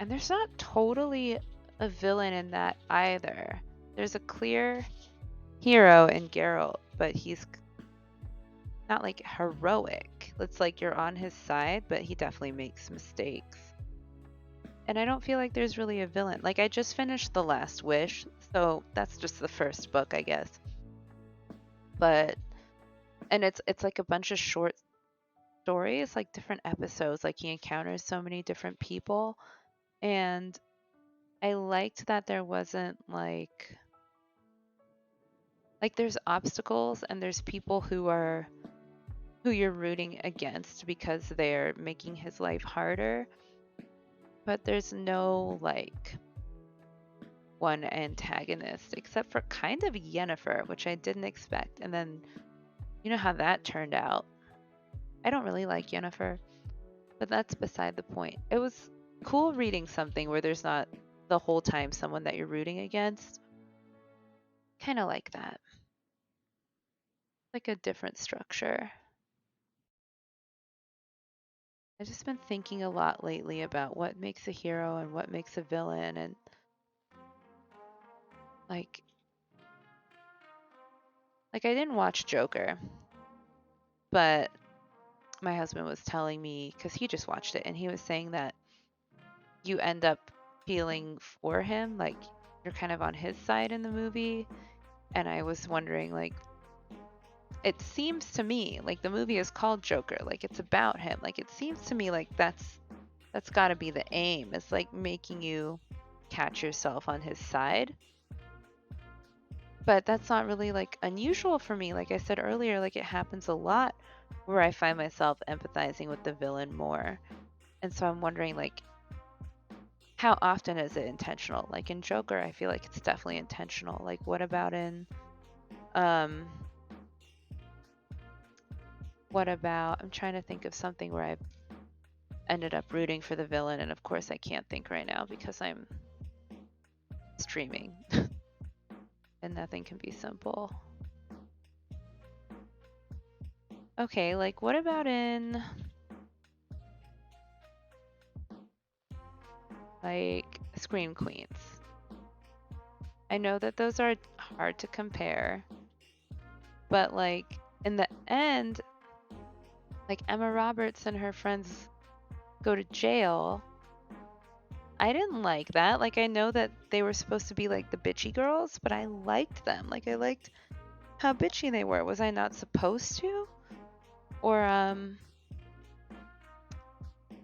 Speaker 1: and there's not totally a villain in that either. There's a clear hero in Geralt, but he's not like heroic. It's like you're on his side, but he definitely makes mistakes. And I don't feel like there's really a villain. Like I just finished The Last Wish, so that's just the first book, I guess. But and it's like a bunch of short stories, like different episodes. Like he encounters so many different people, and I liked that there wasn't like there's obstacles and there's people who you're rooting against because they're making his life harder, but there's no like one antagonist except for kind of Yennefer, which I didn't expect. And then you know how that turned out. I don't really like Yennefer, but that's beside the point. It was cool reading something where there's not the whole time someone that you're rooting against. Kind of like that. Like a different structure. I've just been thinking a lot lately about what makes a hero and what makes a villain, and like I didn't watch Joker, but my husband was telling me, because he just watched it, and he was saying that you end up feeling for him, like you're kind of on his side in the movie. And I was wondering, like, it seems to me like the movie is called Joker, like it's about him. Like it seems to me like that's got to be the aim. It's like making you catch yourself on his side. But that's not really like unusual for me. Like I said earlier, like it happens a lot where I find myself empathizing with the villain more. And so I'm wondering, like, how often is it intentional? Like in Joker, I feel like it's definitely intentional. Like what about in I'm trying to think of something where I ended up rooting for the villain, and of course I can't think right now because I'm streaming and nothing can be simple. Okay, like what about in like Scream Queens? I know that those are hard to compare, but like in the end, like Emma Roberts and her friends go to jail. I didn't like that. Like I know that they were supposed to be like the bitchy girls, but I liked them. Like I liked how bitchy they were. Was I not supposed to? Or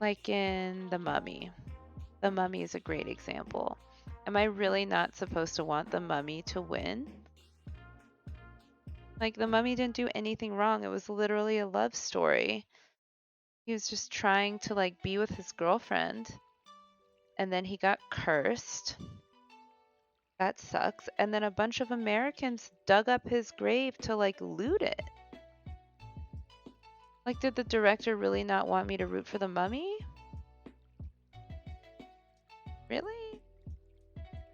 Speaker 1: like in The Mummy. The Mummy is a great example. Am I really not supposed to want the Mummy to win? Like the Mummy didn't do anything wrong. It was literally a love story. He was just trying to like be with his girlfriend, and then he got cursed. That sucks. And then a bunch of Americans dug up his grave to like loot it. Like, did the director really not want me to root for the Mummy? Really?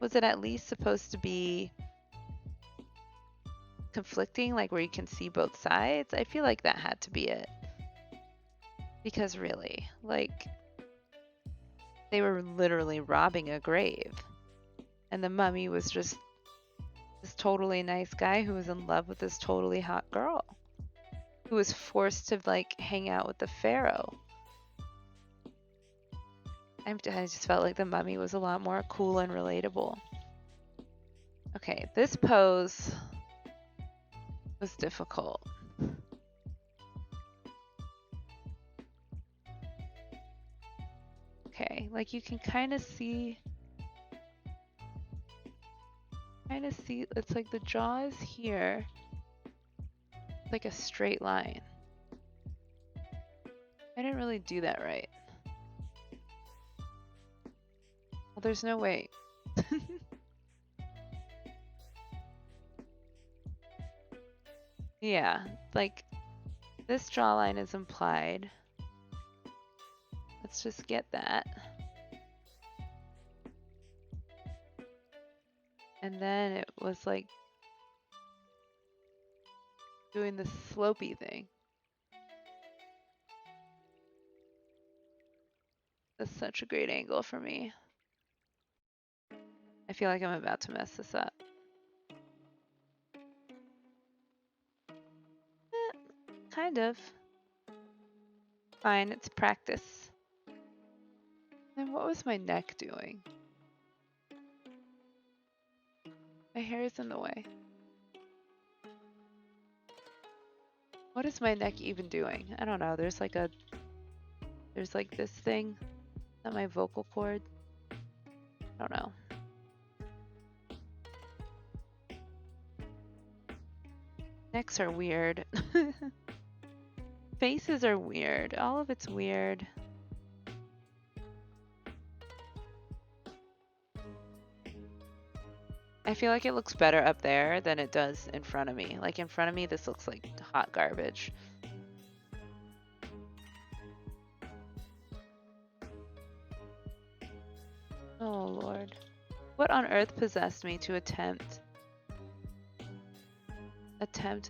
Speaker 1: Was it at least supposed to be conflicting, like where you can see both sides? I feel like that had to be it. Because really, like, they were literally robbing a grave. And the Mummy was just this totally nice guy who was in love with this totally hot girl, who was forced to like hang out with the pharaoh. I just felt like the Mummy was a lot more cool and relatable. Okay, this pose was difficult. Okay, like you can kind of see, it's like the jaw is here, it's like a straight line. I didn't really do that right. Well, there's no way. Yeah, like this jawline is implied. Let's just get that. And then it was like doing the slopey thing. That's such a great angle for me. I feel like I'm about to mess this up. Kind of. Fine, it's practice. Then what was my neck doing? My hair is in the way. What is my neck even doing? I don't know. There's like this thing. Is that my vocal cord? I don't know. Necks are weird. Faces are weird. All of it's weird. I feel like it looks better up there than it does in front of me. Like in front of me, this looks like hot garbage. Oh Lord. What on earth possessed me to attempt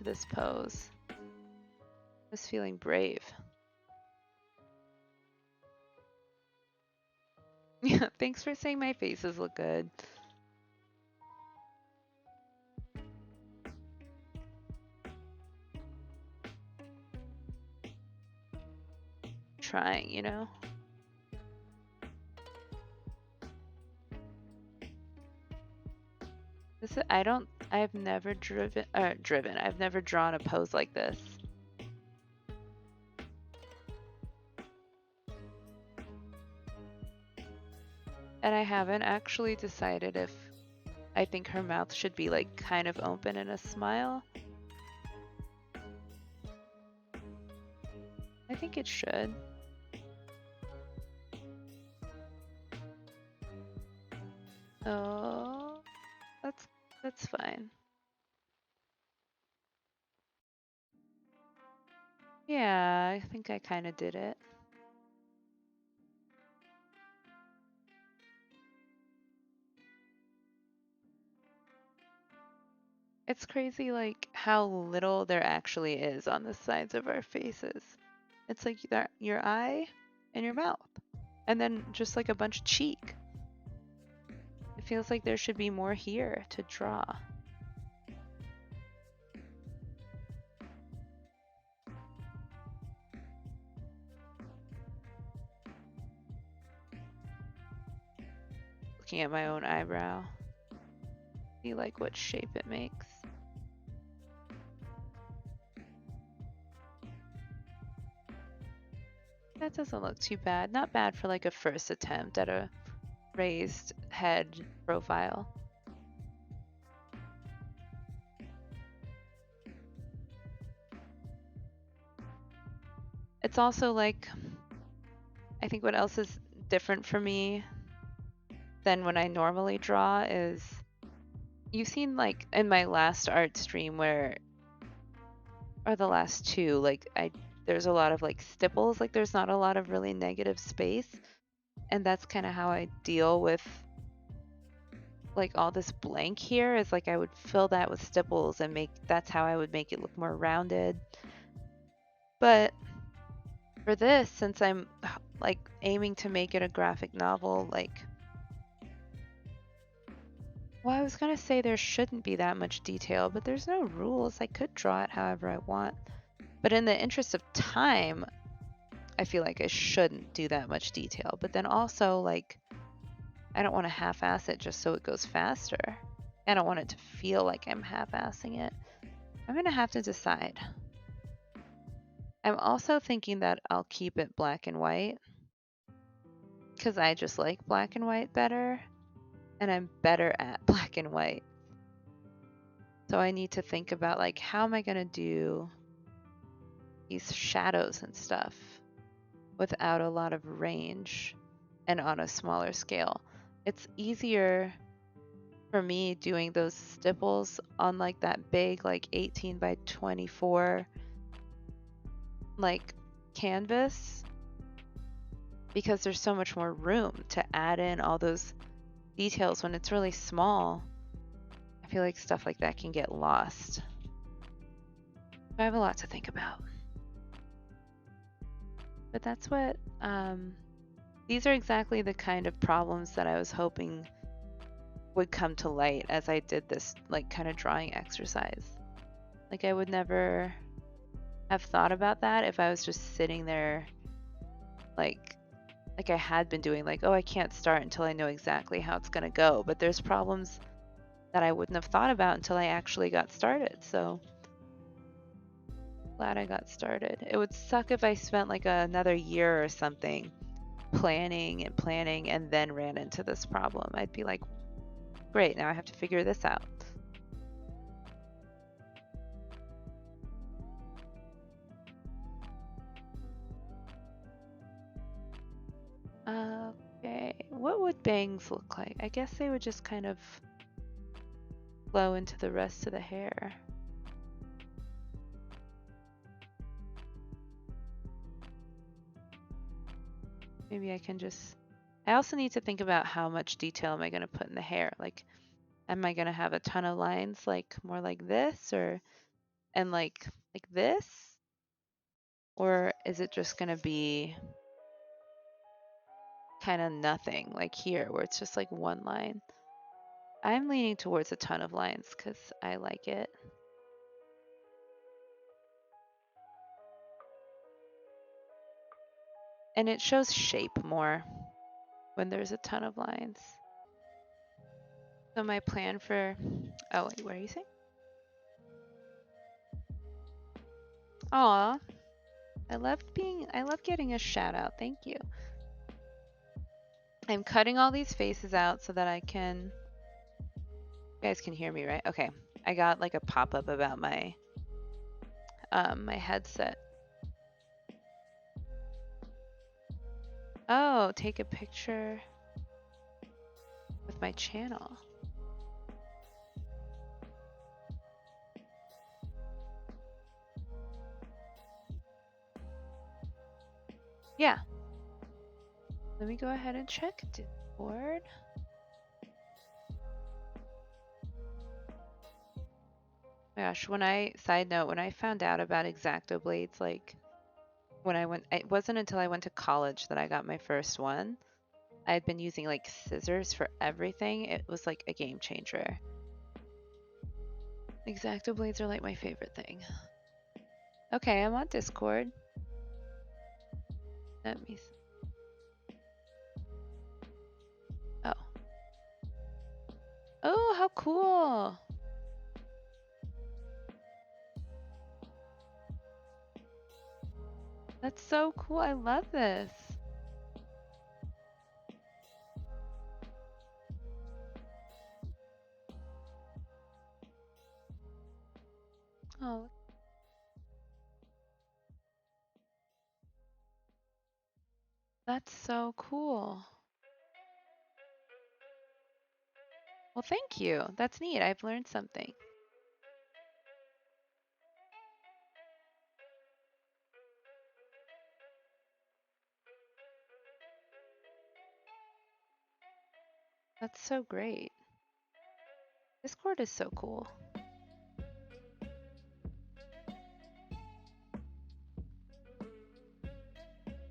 Speaker 1: this pose? I was feeling brave. Yeah, thanks for saying my faces look good. Trying, you know? I've never I've never drawn a pose like this. And I haven't actually decided if I think her mouth should be like kind of open in a smile. I think it should. Oh, that's fine. Yeah, I think I kind of did it. It's crazy like how little there actually is on the sides of our faces. It's like your eye and your mouth, and then just like a bunch of cheek. It feels like there should be more here to draw. Looking at my own eyebrow. See like what shape it makes. That doesn't look too bad. Not bad for like a first attempt at a raised head profile. It's also like, I think what else is different for me than when I normally draw is, you've seen like in my last art stream where, or the last two, like there's a lot of like stipples, like there's not a lot of really negative space. And that's kind of how I deal with like all this blank here, is like I would fill that with stipples and that's how I would make it look more rounded. But for this, since I'm like aiming to make it a graphic novel, like, well, I was gonna say there shouldn't be that much detail, but there's no rules. I could draw it however I want. But in the interest of time, I feel like I shouldn't do that much detail. But then also, like, I don't want to half-ass it just so it goes faster. I don't want it to feel like I'm half-assing it. I'm gonna have to decide. I'm also thinking that I'll keep it black and white because I just like black and white better, and I'm better at black and white. So I need to think about like, how am I gonna do these shadows and stuff without a lot of range and on a smaller scale. It's easier for me doing those stipples on like that big like 18 by 24 like canvas, because there's so much more room to add in all those details. When it's really small, I feel like stuff like that can get lost. I have a lot to think about. But that's what, these are exactly the kind of problems that I was hoping would come to light as I did this like kind of drawing exercise. Like I would never have thought about that if I was just sitting there like I had been doing, like, oh, I can't start until I know exactly how it's gonna go. But there's problems that I wouldn't have thought about until I actually got started. So glad I got started. It would suck if I spent like another year or something planning and then ran into this problem. I'd be like, great, now I have to figure this out. Okay, what would bangs look like? I guess they would just kind of flow into the rest of the hair. Maybe I can just, I also need to think about how much detail am I going to put in the hair. Like, am I going to have a ton of lines like more like this, or, and like this? Or is it just going to be kind of nothing, like here, where it's just like one line. I'm leaning towards a ton of lines because I like it. And it shows shape more when there's a ton of lines. So my plan for, oh, wait, what are you saying? Aw, I love getting a shout out. Thank you. I'm cutting all these faces out so that I can, you guys can hear me, right? Okay. I got like a pop-up about my my headset. Oh, take a picture with my channel. Yeah. Let me go ahead and check Discord. My gosh, side note, when I found out about X-Acto blades, like when it wasn't until I went to college that I got my first one. I had been using like scissors for everything. It was like a game changer. X-Acto blades are like my favorite thing. Okay, I'm on Discord. Let me see. Oh. Oh, how cool. That's so cool. I love this. Oh. That's so cool. Well, thank you. That's neat. I've learned something. That's so great. Discord is so cool.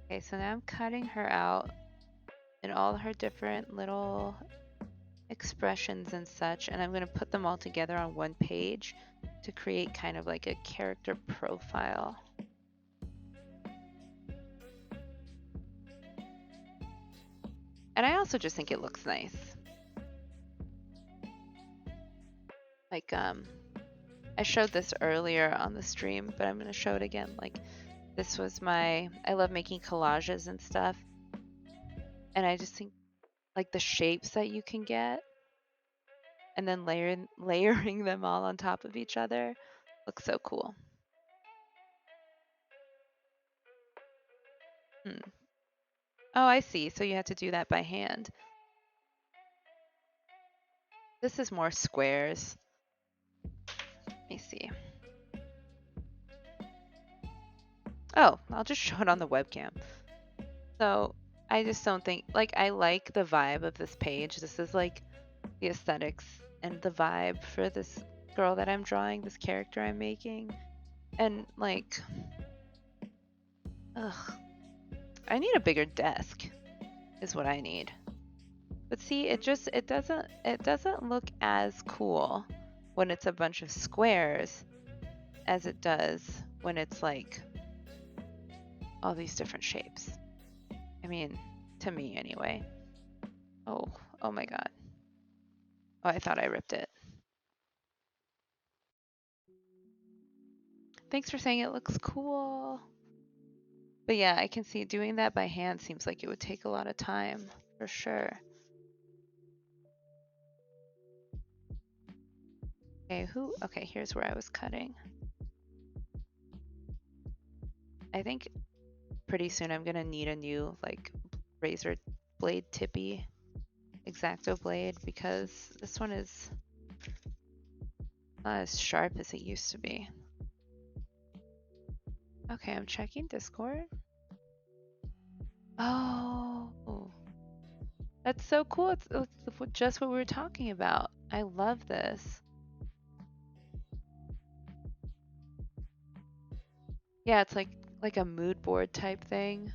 Speaker 1: Okay, so now I'm cutting her out in all her different little expressions and such, and I'm going to put them all together on one page to create kind of like a character profile. And I also just think it looks nice. Like, I showed this earlier on the stream, but I'm going to show it again. Like, this was I love making collages and stuff. And I just think like the shapes that you can get and then layering them all on top of each other looks so cool. Oh, I see. So you have to do that by hand. This is more squares. Let me see. Oh, I'll just show it on the webcam. So I just don't think, like, I like the vibe of this page. This is like the aesthetics and the vibe for this girl that I'm drawing, this character I'm making. And like, ugh, I need a bigger desk is what I need. But see, it doesn't look as cool when it's a bunch of squares as it does when it's like all these different shapes. I mean, to me anyway. Oh my god. Oh, I thought I ripped it. Thanks for saying it looks cool. But yeah, I can see doing that by hand seems like it would take a lot of time, for sure. Okay, here's where I was cutting. I think pretty soon I'm gonna need a new like razor blade tippy X-Acto blade because this one is not as sharp as it used to be. Okay, I'm checking Discord. Oh, that's so cool. It's just what we were talking about. I love this. Yeah, it's like a mood board type thing.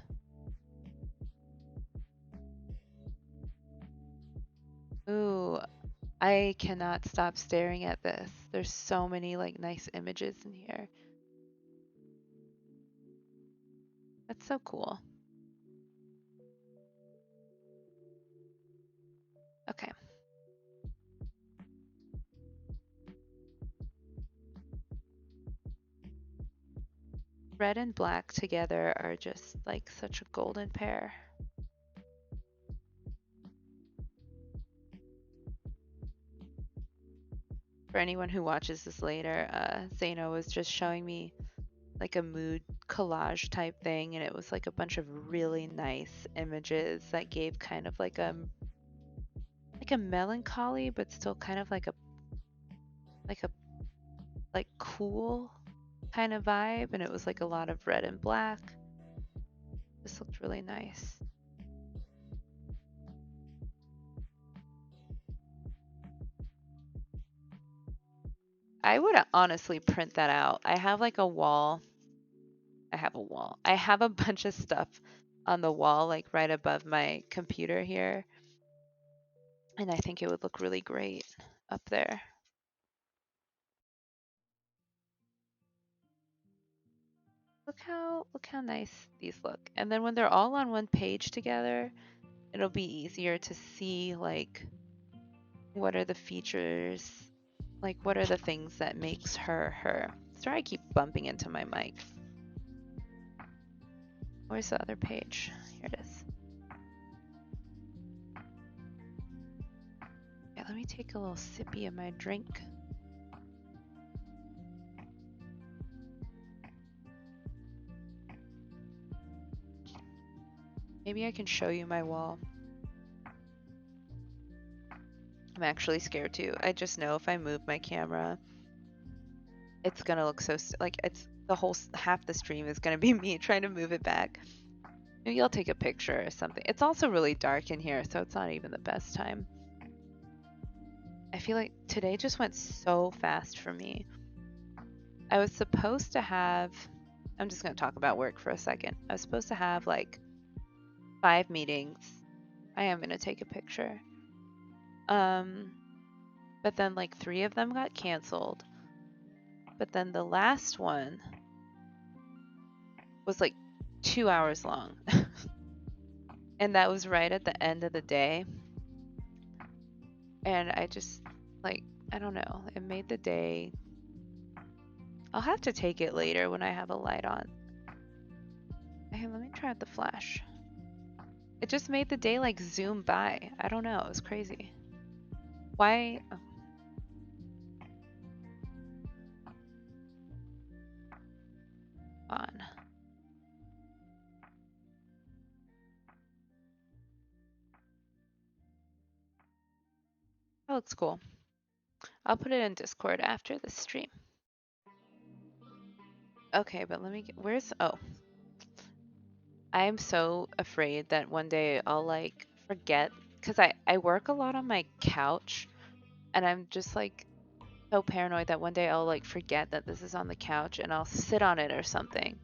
Speaker 1: Ooh, I cannot stop staring at this. There's so many like nice images in here. That's so cool. Okay. Red and black together are just like such a golden pair. For anyone who watches this later, Zaino was just showing me like a mood collage type thing, and it was like a bunch of really nice images that gave kind of like a melancholy, but still kind of like a like cool kind of vibe, and it was like a lot of red and black. This looked really nice. I would honestly print that out. I have like a wall. I have a wall. I have a bunch of stuff on the wall, like right above my computer here. And I think it would look really great up there. Look how nice these look. And then when they're all on one page together, it'll be easier to see like what are the features, like what are the things that makes her her. Sorry, I keep bumping into my mic. Where's the other page? Here it is. Yeah, let me take a little sippy of my drink. Maybe I can show you my wall. I'm actually scared too. I just know if I move my camera, it's gonna look so like it's the whole half the stream is gonna be me trying to move it back. Maybe I'll take a picture or something. It's also really dark in here, so it's not even the best time. I feel like today just went so fast for me. I was supposed to have, I'm just gonna talk about work for a second. I was supposed to have like 5 meetings. I am gonna take a picture. But then like 3 of them got canceled. But then the last one was like 2 hours long. And that was right at the end of the day. And I just like, I don't know, it made the day. I'll have to take it later when I have a light on. Hey, let me try out the flash. It just made the day like zoom by. I don't know, it was crazy. Why? Oh. On. That looks cool. I'll put it in Discord after the stream. Okay, but let me get, where's, oh. I'm so afraid that one day I'll like forget, because I work a lot on my couch, and I'm just like so paranoid that one day I'll like forget that this is on the couch and I'll sit on it or something.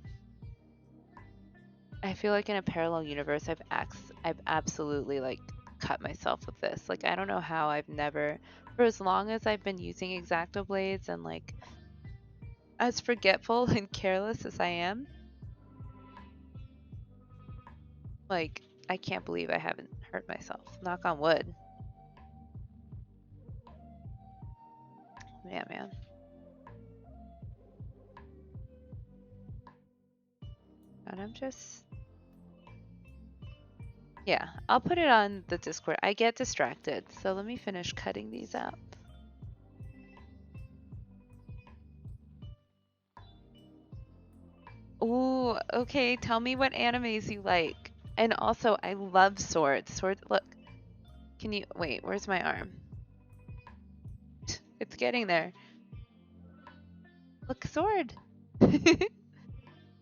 Speaker 1: I feel like in a parallel universe, I've absolutely like cut myself with this. Like I don't know how I've never, for as long as I've been using X-Acto blades and like as forgetful and careless as I am, like I can't believe I haven't hurt myself. Knock on wood. Yeah, man. And I'm just, yeah, I'll put it on the Discord. I get distracted, so let me finish cutting these out. Ooh, okay, tell me what animes you like. And also, I love swords. Swords, look. Can you, wait, where's my arm? It's getting there. Look, sword.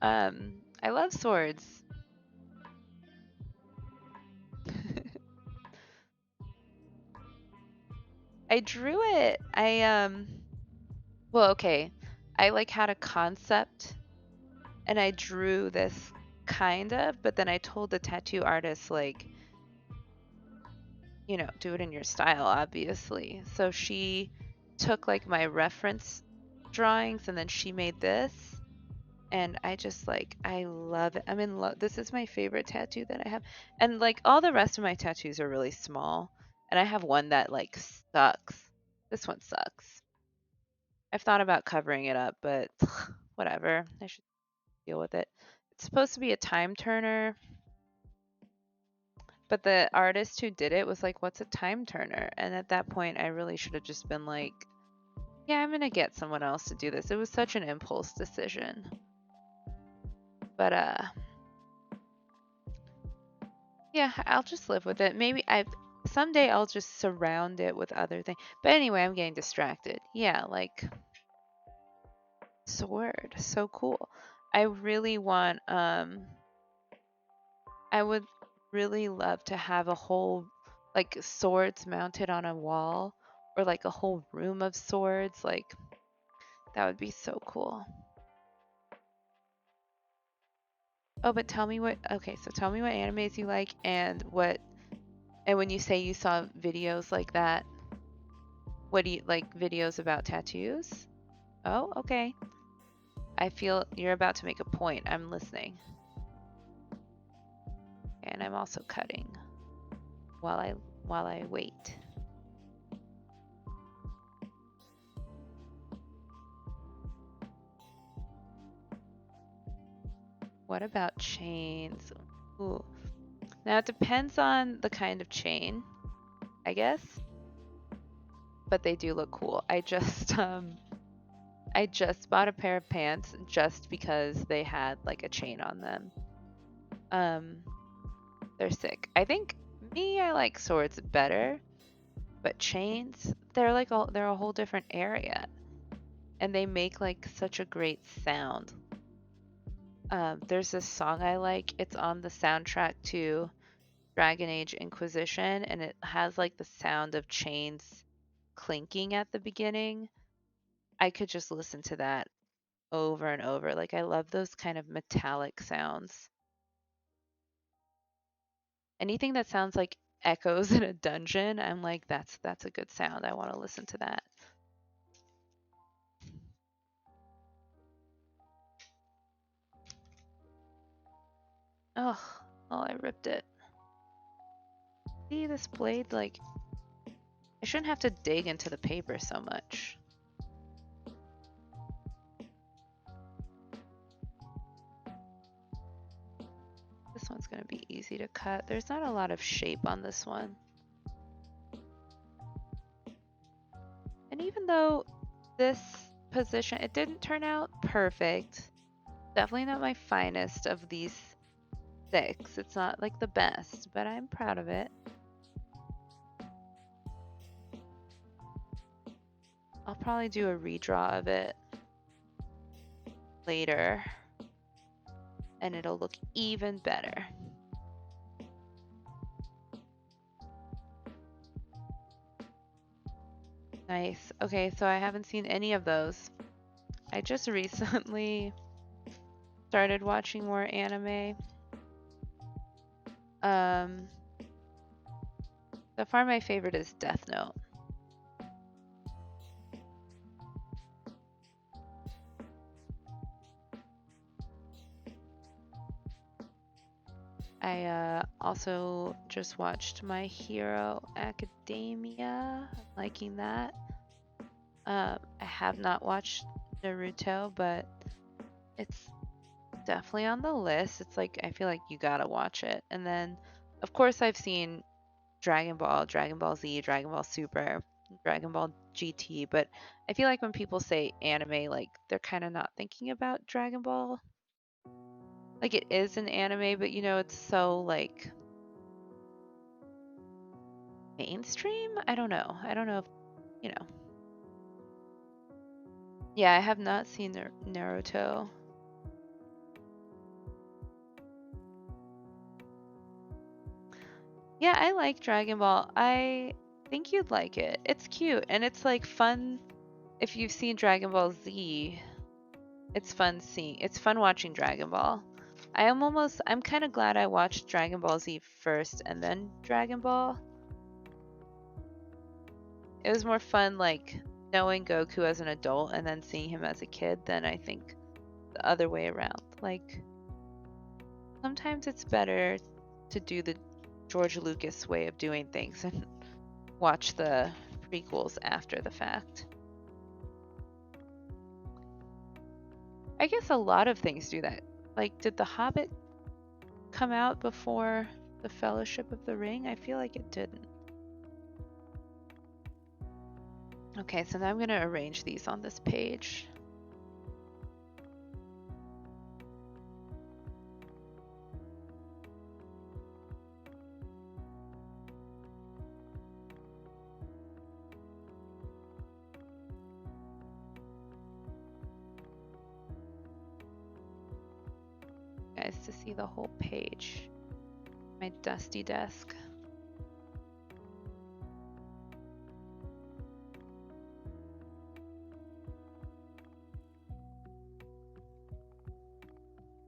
Speaker 1: I love swords. I drew it. Well, okay. I like had a concept and I drew this kind of, but then I told the tattoo artist like you know, do it in your style, obviously. So she took like my reference drawings and then she made this. And I just like, I love it. I'm in love. This is my favorite tattoo that I have. And like all the rest of my tattoos are really small. And I have one that like sucks. This one sucks. I've thought about covering it up, but whatever. I should deal with it. It's supposed to be a time turner, but the artist who did it was like, "What's a time turner?" And at that point, I really should have just been like, "Yeah, I'm gonna get someone else to do this." It was such an impulse decision. But yeah, I'll just live with it. Maybe I someday I'll just surround it with other things. But anyway, I'm getting distracted. Yeah, like sword, so cool. I really want I would really love to have a whole like swords mounted on a wall or like a whole room of swords. Like that would be so cool. Oh, but tell me what okay, so tell me what animes you like and when you say you saw videos like that, what do you like videos about tattoos? Oh, okay. I feel you're about to make a point. I'm listening. And I'm also cutting while I wait. What about chains? Ooh. Now it depends on the kind of chain, I guess. But they do look cool. I just bought a pair of pants just because they had like a chain on them. They're sick. I think I like swords better, but chains, they're a whole different area. And they make like such a great sound. There's this song I like. It's on the soundtrack to Dragon Age Inquisition, and it has like the sound of chains clinking at the beginning. I could just listen to that over and over. Like I love those kind of metallic sounds. Anything that sounds like echoes in a dungeon, I'm like that's a good sound. I want to listen to that. Oh, I ripped it. See this blade like I shouldn't have to dig into the paper so much. This one's going to be easy to cut. There's not a lot of shape on this one. And even though this position, it didn't turn out perfect, definitely not my finest of these 6. It's not like the best, but I'm proud of it. I'll probably do a redraw of it later, and it'll look even better. Nice. Okay, so I haven't seen any of those. I just recently started watching more anime. So far my favorite is Death Note. I also just watched My Hero Academia. I'm liking that. I have not watched Naruto, but it's definitely on the list. It's like I feel like you gotta watch it. And then, of course, I've seen Dragon Ball, Dragon Ball Z, Dragon Ball Super, Dragon Ball GT, but I feel like when people say anime, like they're kind of not thinking about Dragon Ball. Like it is an anime, but you know, it's so like mainstream. I don't know. I don't know if, you know. Yeah, I have not seen Naruto. Yeah, I like Dragon Ball. I think you'd like it. It's cute and it's like fun. If you've seen Dragon Ball Z, it's fun watching Dragon Ball. I'm kind of glad I watched Dragon Ball Z first and then Dragon Ball it was more fun like knowing Goku as an adult and then seeing him as a kid than I think the other way around. Like sometimes it's better to do the George Lucas way of doing things and watch the prequels after the fact. I guess a lot of things do that. Like, did The Hobbit come out before The Fellowship of the Ring? I feel like it didn't. Okay, so now I'm going to arrange these on this page. Guys, to see the whole page. My dusty desk.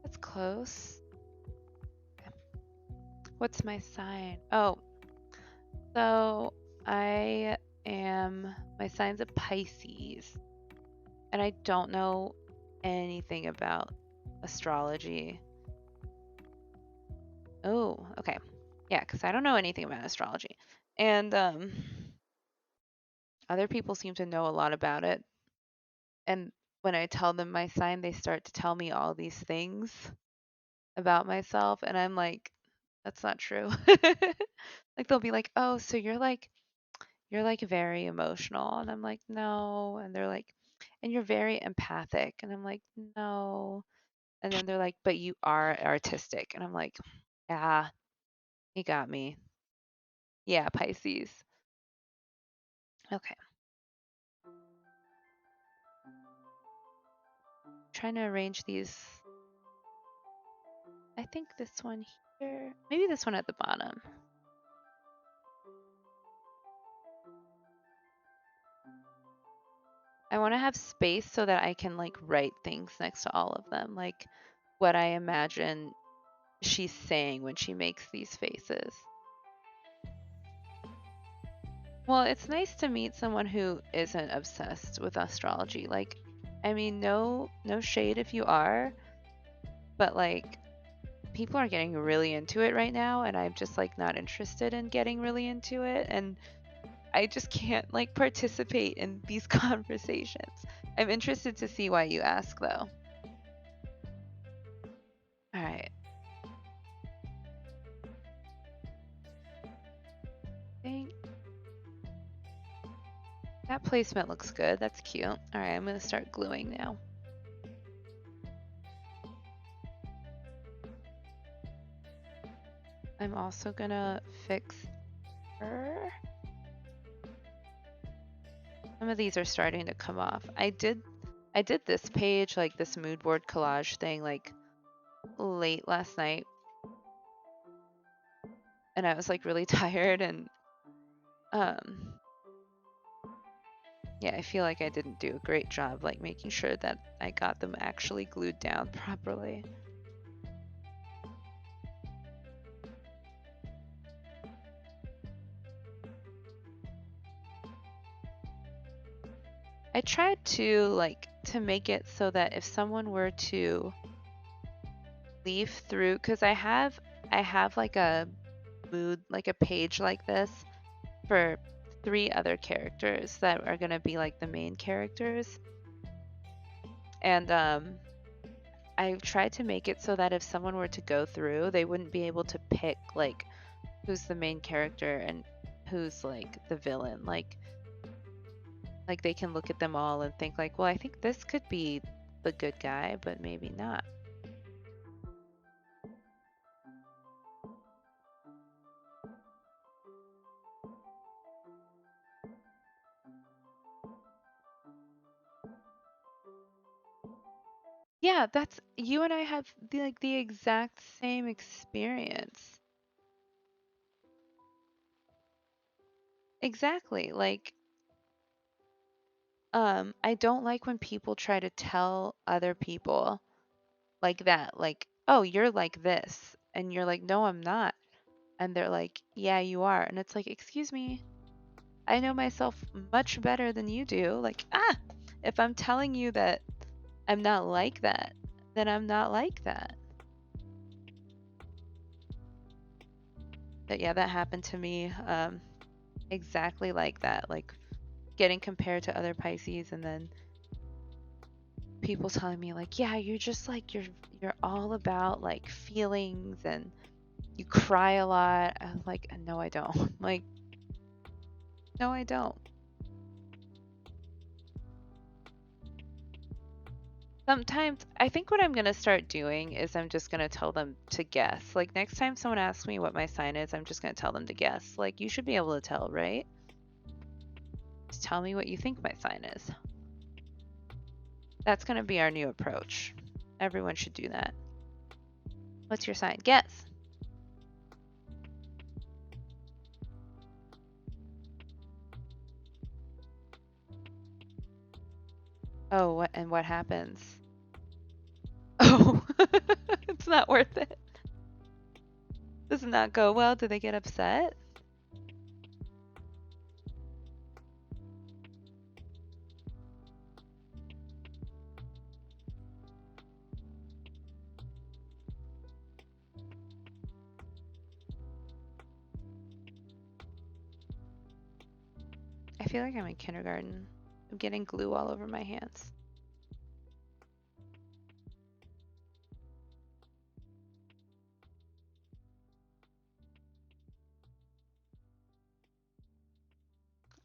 Speaker 1: That's close. What's my sign? Oh, so my sign's a Pisces, and I don't know anything about astrology. Oh, okay. Yeah, because I don't know anything about astrology. And other people seem to know a lot about it. And when I tell them my sign, they start to tell me all these things about myself, and I'm like, that's not true. Like they'll be like, "Oh, so you're like very emotional." And I'm like, "No." And they're like, "And you're very empathic." And I'm like, "No." And then they're like, "But you are artistic." And I'm like, "Yeah, you got me." Yeah, Pisces. Okay. Trying to arrange these. I think this one here, maybe this one at the bottom. I want to have space so that I can like write things next to all of them, like what I imagine she's saying when she makes these faces. Well, it's nice to meet someone who isn't obsessed with astrology. Like, I mean, no shade if you are, but like people are getting really into it right now and I'm just like not interested in getting really into it and I just can't like participate in these conversations. I'm interested to see why you ask though. All right. Think that placement looks good. That's cute. All right, I'm going to start gluing now. I'm also going to fix her. Some of these are starting to come off. I did this page, like this mood board collage thing, like late last night. And I was like really tired and yeah, I feel like I didn't do a great job like making sure that I got them actually glued down properly. I tried to make it so that if someone were to leaf through, because I have like a mood, like a page like this for 3 other characters that are gonna be like the main characters. And I tried to make it so that if someone were to go through, they wouldn't be able to pick like who's the main character and who's like the villain. Like they can look at them all and think like, well, I think this could be the good guy, but maybe not. Yeah, that's you and I have the exact same experience. Exactly. Like I don't like when people try to tell other people like that, like, "Oh, you're like this." And you're like, "No, I'm not." And they're like, "Yeah, you are." And it's like, "Excuse me. I know myself much better than you do. Like, if I'm telling you that I'm not like that, then I'm not like that. But yeah, that happened to me exactly like that. Like getting compared to other Pisces and then people telling me like, yeah, you're just like you're all about like feelings and you cry a lot. I'm like, no, I don't. Like, no, I don't. Sometimes I think what I'm going to start doing is I'm just going to tell them to guess. Like next time someone asks me what my sign is, I'm just going to tell them to guess. Like you should be able to tell, right? Just tell me what you think my sign is. That's going to be our new approach. Everyone should do that. What's your sign? Guess. Oh, what happens? Oh, it's not worth it. Does it not go well? Do they get upset? I feel like I'm in kindergarten. I'm getting glue all over my hands.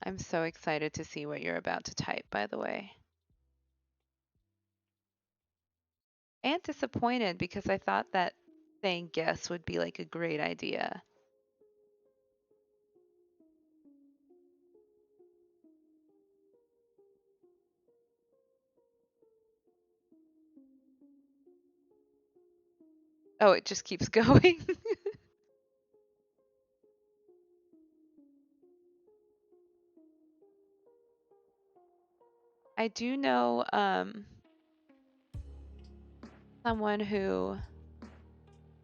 Speaker 1: I'm so excited to see what you're about to type, by the way. And disappointed because I thought that saying guess would be like a great idea. Oh, it just keeps going. I do know someone who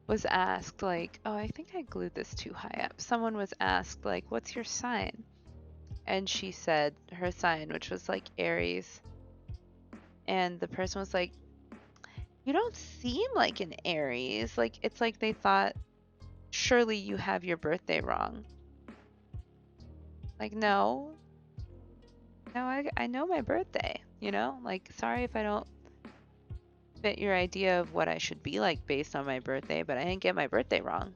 Speaker 1: was asked like, oh, I think I glued this too high up. Someone was asked like, what's your sign? And she said her sign, which was like Aries. And the person was like, you don't seem like an Aries. Like, it's like they thought, surely you have your birthday wrong. Like, no, I know my birthday, you know? Like, sorry if I don't fit your idea of what I should be like based on my birthday, but I didn't get my birthday wrong.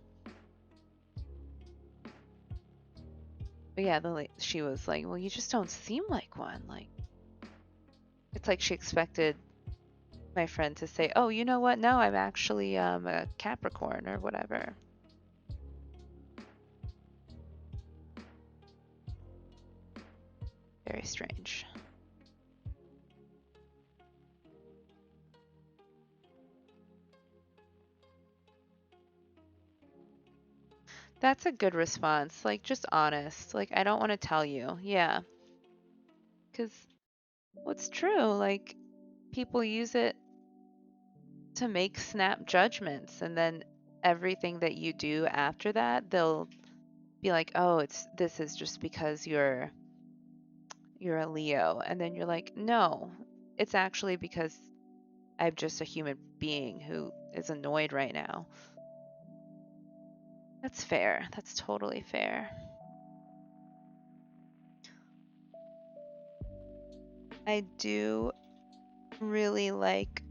Speaker 1: But yeah, she was like, well, you just don't seem like one. Like, it's like she expected my friend to say, oh, you know what? No, I'm actually a Capricorn or whatever. Very strange. That's a good response. Like, just honest. Like, I don't want to tell you. Yeah. Because what's true? Like, people use it to make snap judgments. And then everything that you do after that, they'll be like, oh, this is just because you're a Leo. And then you're like, no, it's actually because I'm just a human being who is annoyed right now. That's fair. That's totally fair. I do really like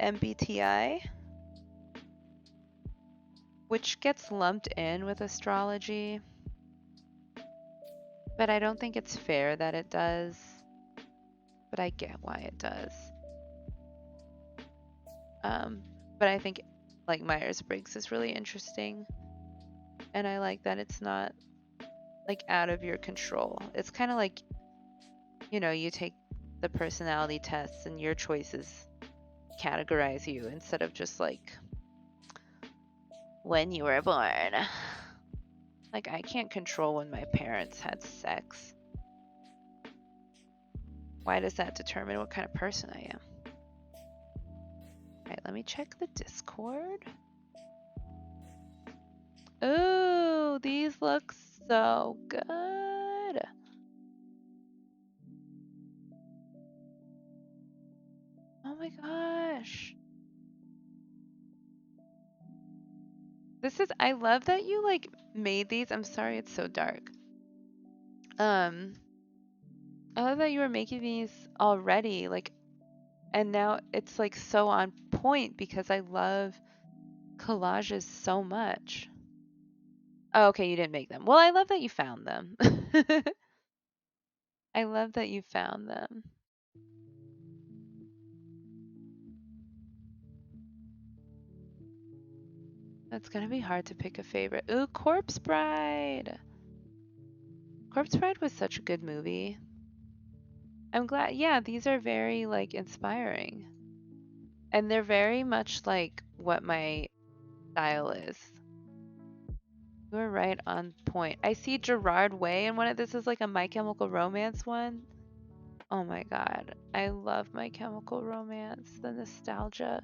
Speaker 1: MBTI, which gets lumped in with astrology, but I don't think it's fair that it does. But I get why it does. But I think like Myers-Briggs is really interesting, and I like that it's not like out of your control. It's kind of like, you take the personality tests and your choices categorize you instead of just like when you were born. Like, I can't control when my parents had sex. Why does that determine what kind of person I am? All right, let me check the Discord. Oh, these look so good. Oh my gosh. I love that you like made these. I'm sorry it's so dark. Um, I love that you were making these already, like, and now it's like so on point because I love collages so much. Oh, okay, you didn't make them. Well, I love that you found them. I love that you found them. That's gonna be hard to pick a favorite. Ooh, Corpse Bride. Corpse Bride was such a good movie. I'm glad. Yeah, these are very like inspiring. And they're very much like what my style is. You are right on point. I see Gerard Way in one of this is like a My Chemical Romance one. Oh my god. I love My Chemical Romance. The nostalgia.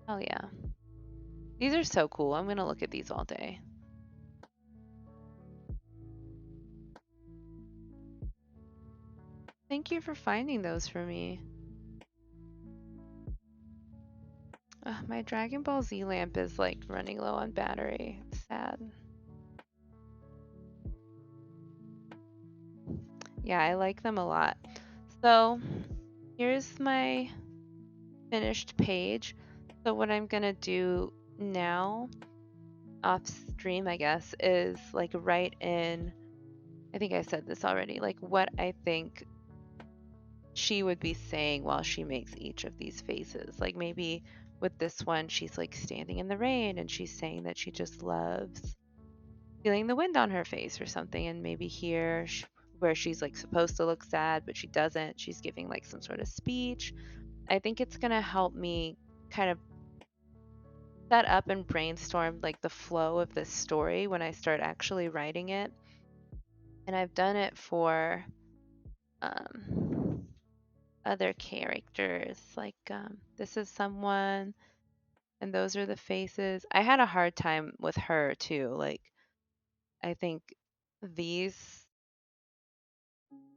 Speaker 1: Hell yeah. These are so cool. I'm gonna look at these all day. Thank you for finding those for me. My Dragon Ball Z lamp is like running low on battery. Sad. Yeah, I like them a lot. So here's my finished page. So what I'm gonna do now off stream, I guess, is like write in, I think I said this already, like what I think she would be saying while she makes each of these faces. Like maybe with this one, she's like standing in the rain and she's saying that she just loves feeling the wind on her face or something. And maybe here where she's like supposed to look sad, but she doesn't, she's giving like some sort of speech. I think it's going to help me kind of set up and brainstorm like the flow of this story when I start actually writing it. And I've done it for other characters. Like this is someone, and those are the faces. I had a hard time with her too. Like I think these,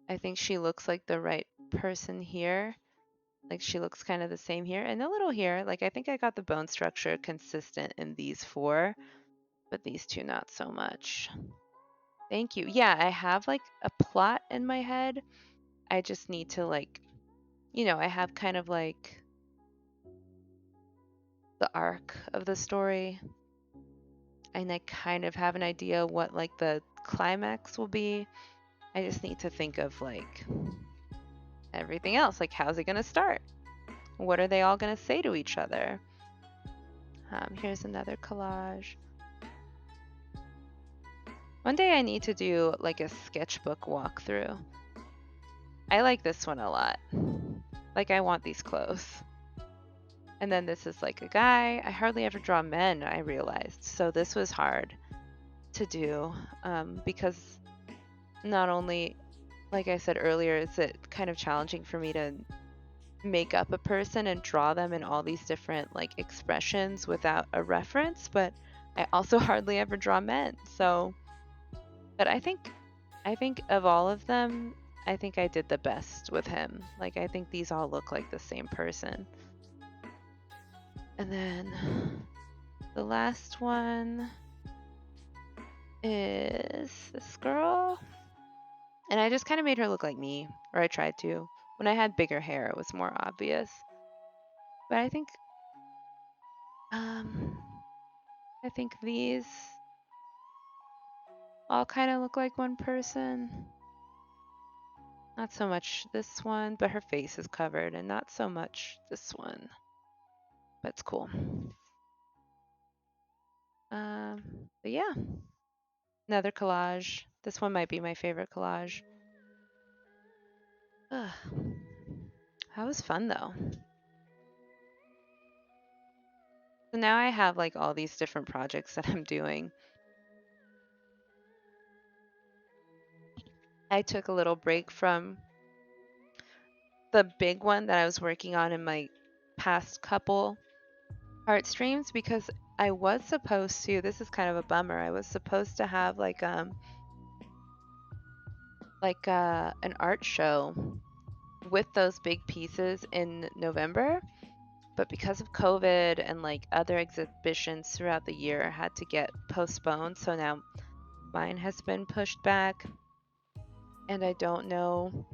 Speaker 1: I think she looks like the right person here. Like she looks kind of the same here and a little here. Like I think I got the bone structure consistent in these four, but these two not so much. Thank you. Yeah, I have like a plot in my head. I just need to like, I have kind of like the arc of the story. And I kind of have an idea what like the climax will be. I just need to think of like everything else. Like how's it gonna start? What are they all gonna say to each other? Here's another collage. One day I need to do like a sketchbook walkthrough. I like this one a lot. Like I want these clothes. And then this is like a guy. I hardly ever draw men, I realized. So this was hard to do because not only, like I said earlier, is it kind of challenging for me to make up a person and draw them in all these different like expressions without a reference, but I also hardly ever draw men. So, but I think of all of them, I think I did the best with him. Like I think these all look like the same person. And then the last one is this girl. And I just kind of made her look like me, or I tried to. When I had bigger hair, it was more obvious. But I think these all kind of look like one person. Not so much this one, but her face is covered, and not so much this one. But it's cool. But yeah, another collage. This one might be my favorite collage. Ugh. That was fun though. So now I have like all these different projects that I'm doing. I took a little break from the big one that I was working on in my past couple art streams because I was supposed to, this is kind of a bummer. I was supposed to have an art show with those big pieces in November, but because of COVID and like other exhibitions throughout the year had to get postponed, so now mine has been pushed back and I don't know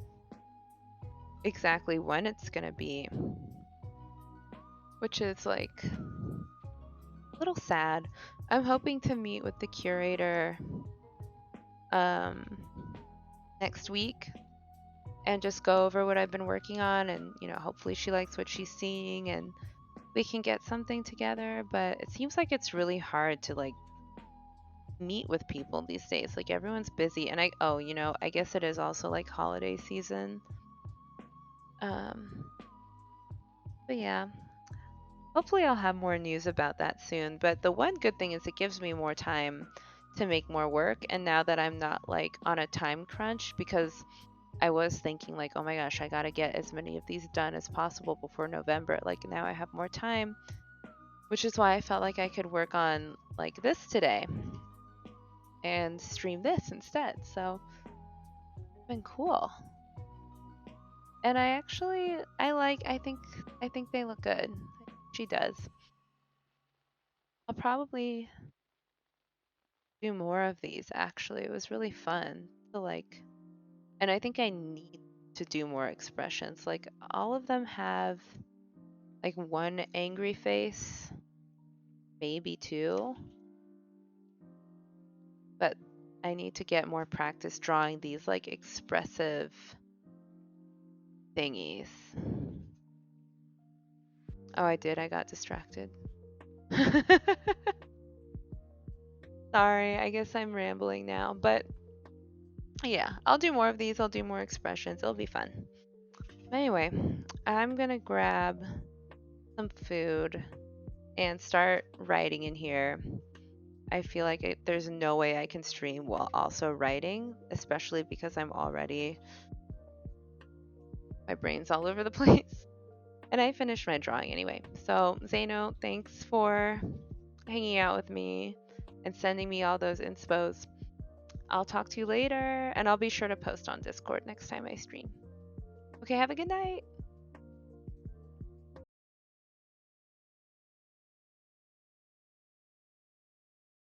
Speaker 1: exactly when it's gonna be, which is like a little sad. I'm hoping to meet with the curator um, next week and just go over what I've been working on, and hopefully she likes what she's seeing and we can get something together. But it seems like it's really hard to like meet with people these days. Like everyone's busy, and I guess it is also like holiday season. Um, but yeah, hopefully I'll have more news about that soon. But the one good thing is it gives me more time to make more work. And now that I'm not like on a time crunch, because I was thinking like, oh my gosh, I gotta get as many of these done as possible before November. Like now I have more time, which is why I felt like I could work on like this today and stream this instead. So it's been cool. And I think they look good. She does. I'll probably do more of these actually. It was really fun to like, and I think I need to do more expressions. Like all of them have like one angry face, maybe two, but I need to get more practice drawing these like expressive thingies. Oh, I did. I got distracted. Sorry, I guess I'm rambling now, but yeah, I'll do more of these. I'll do more expressions. It'll be fun. Anyway, I'm gonna grab some food and start writing in here. I feel like there's no way I can stream while also writing, especially because my brain's all over the place. And I finished my drawing anyway. So, Zaino, thanks for hanging out with me and sending me all those inspos. I'll talk to you later, and I'll be sure to post on Discord next time I stream. Okay, have a good night.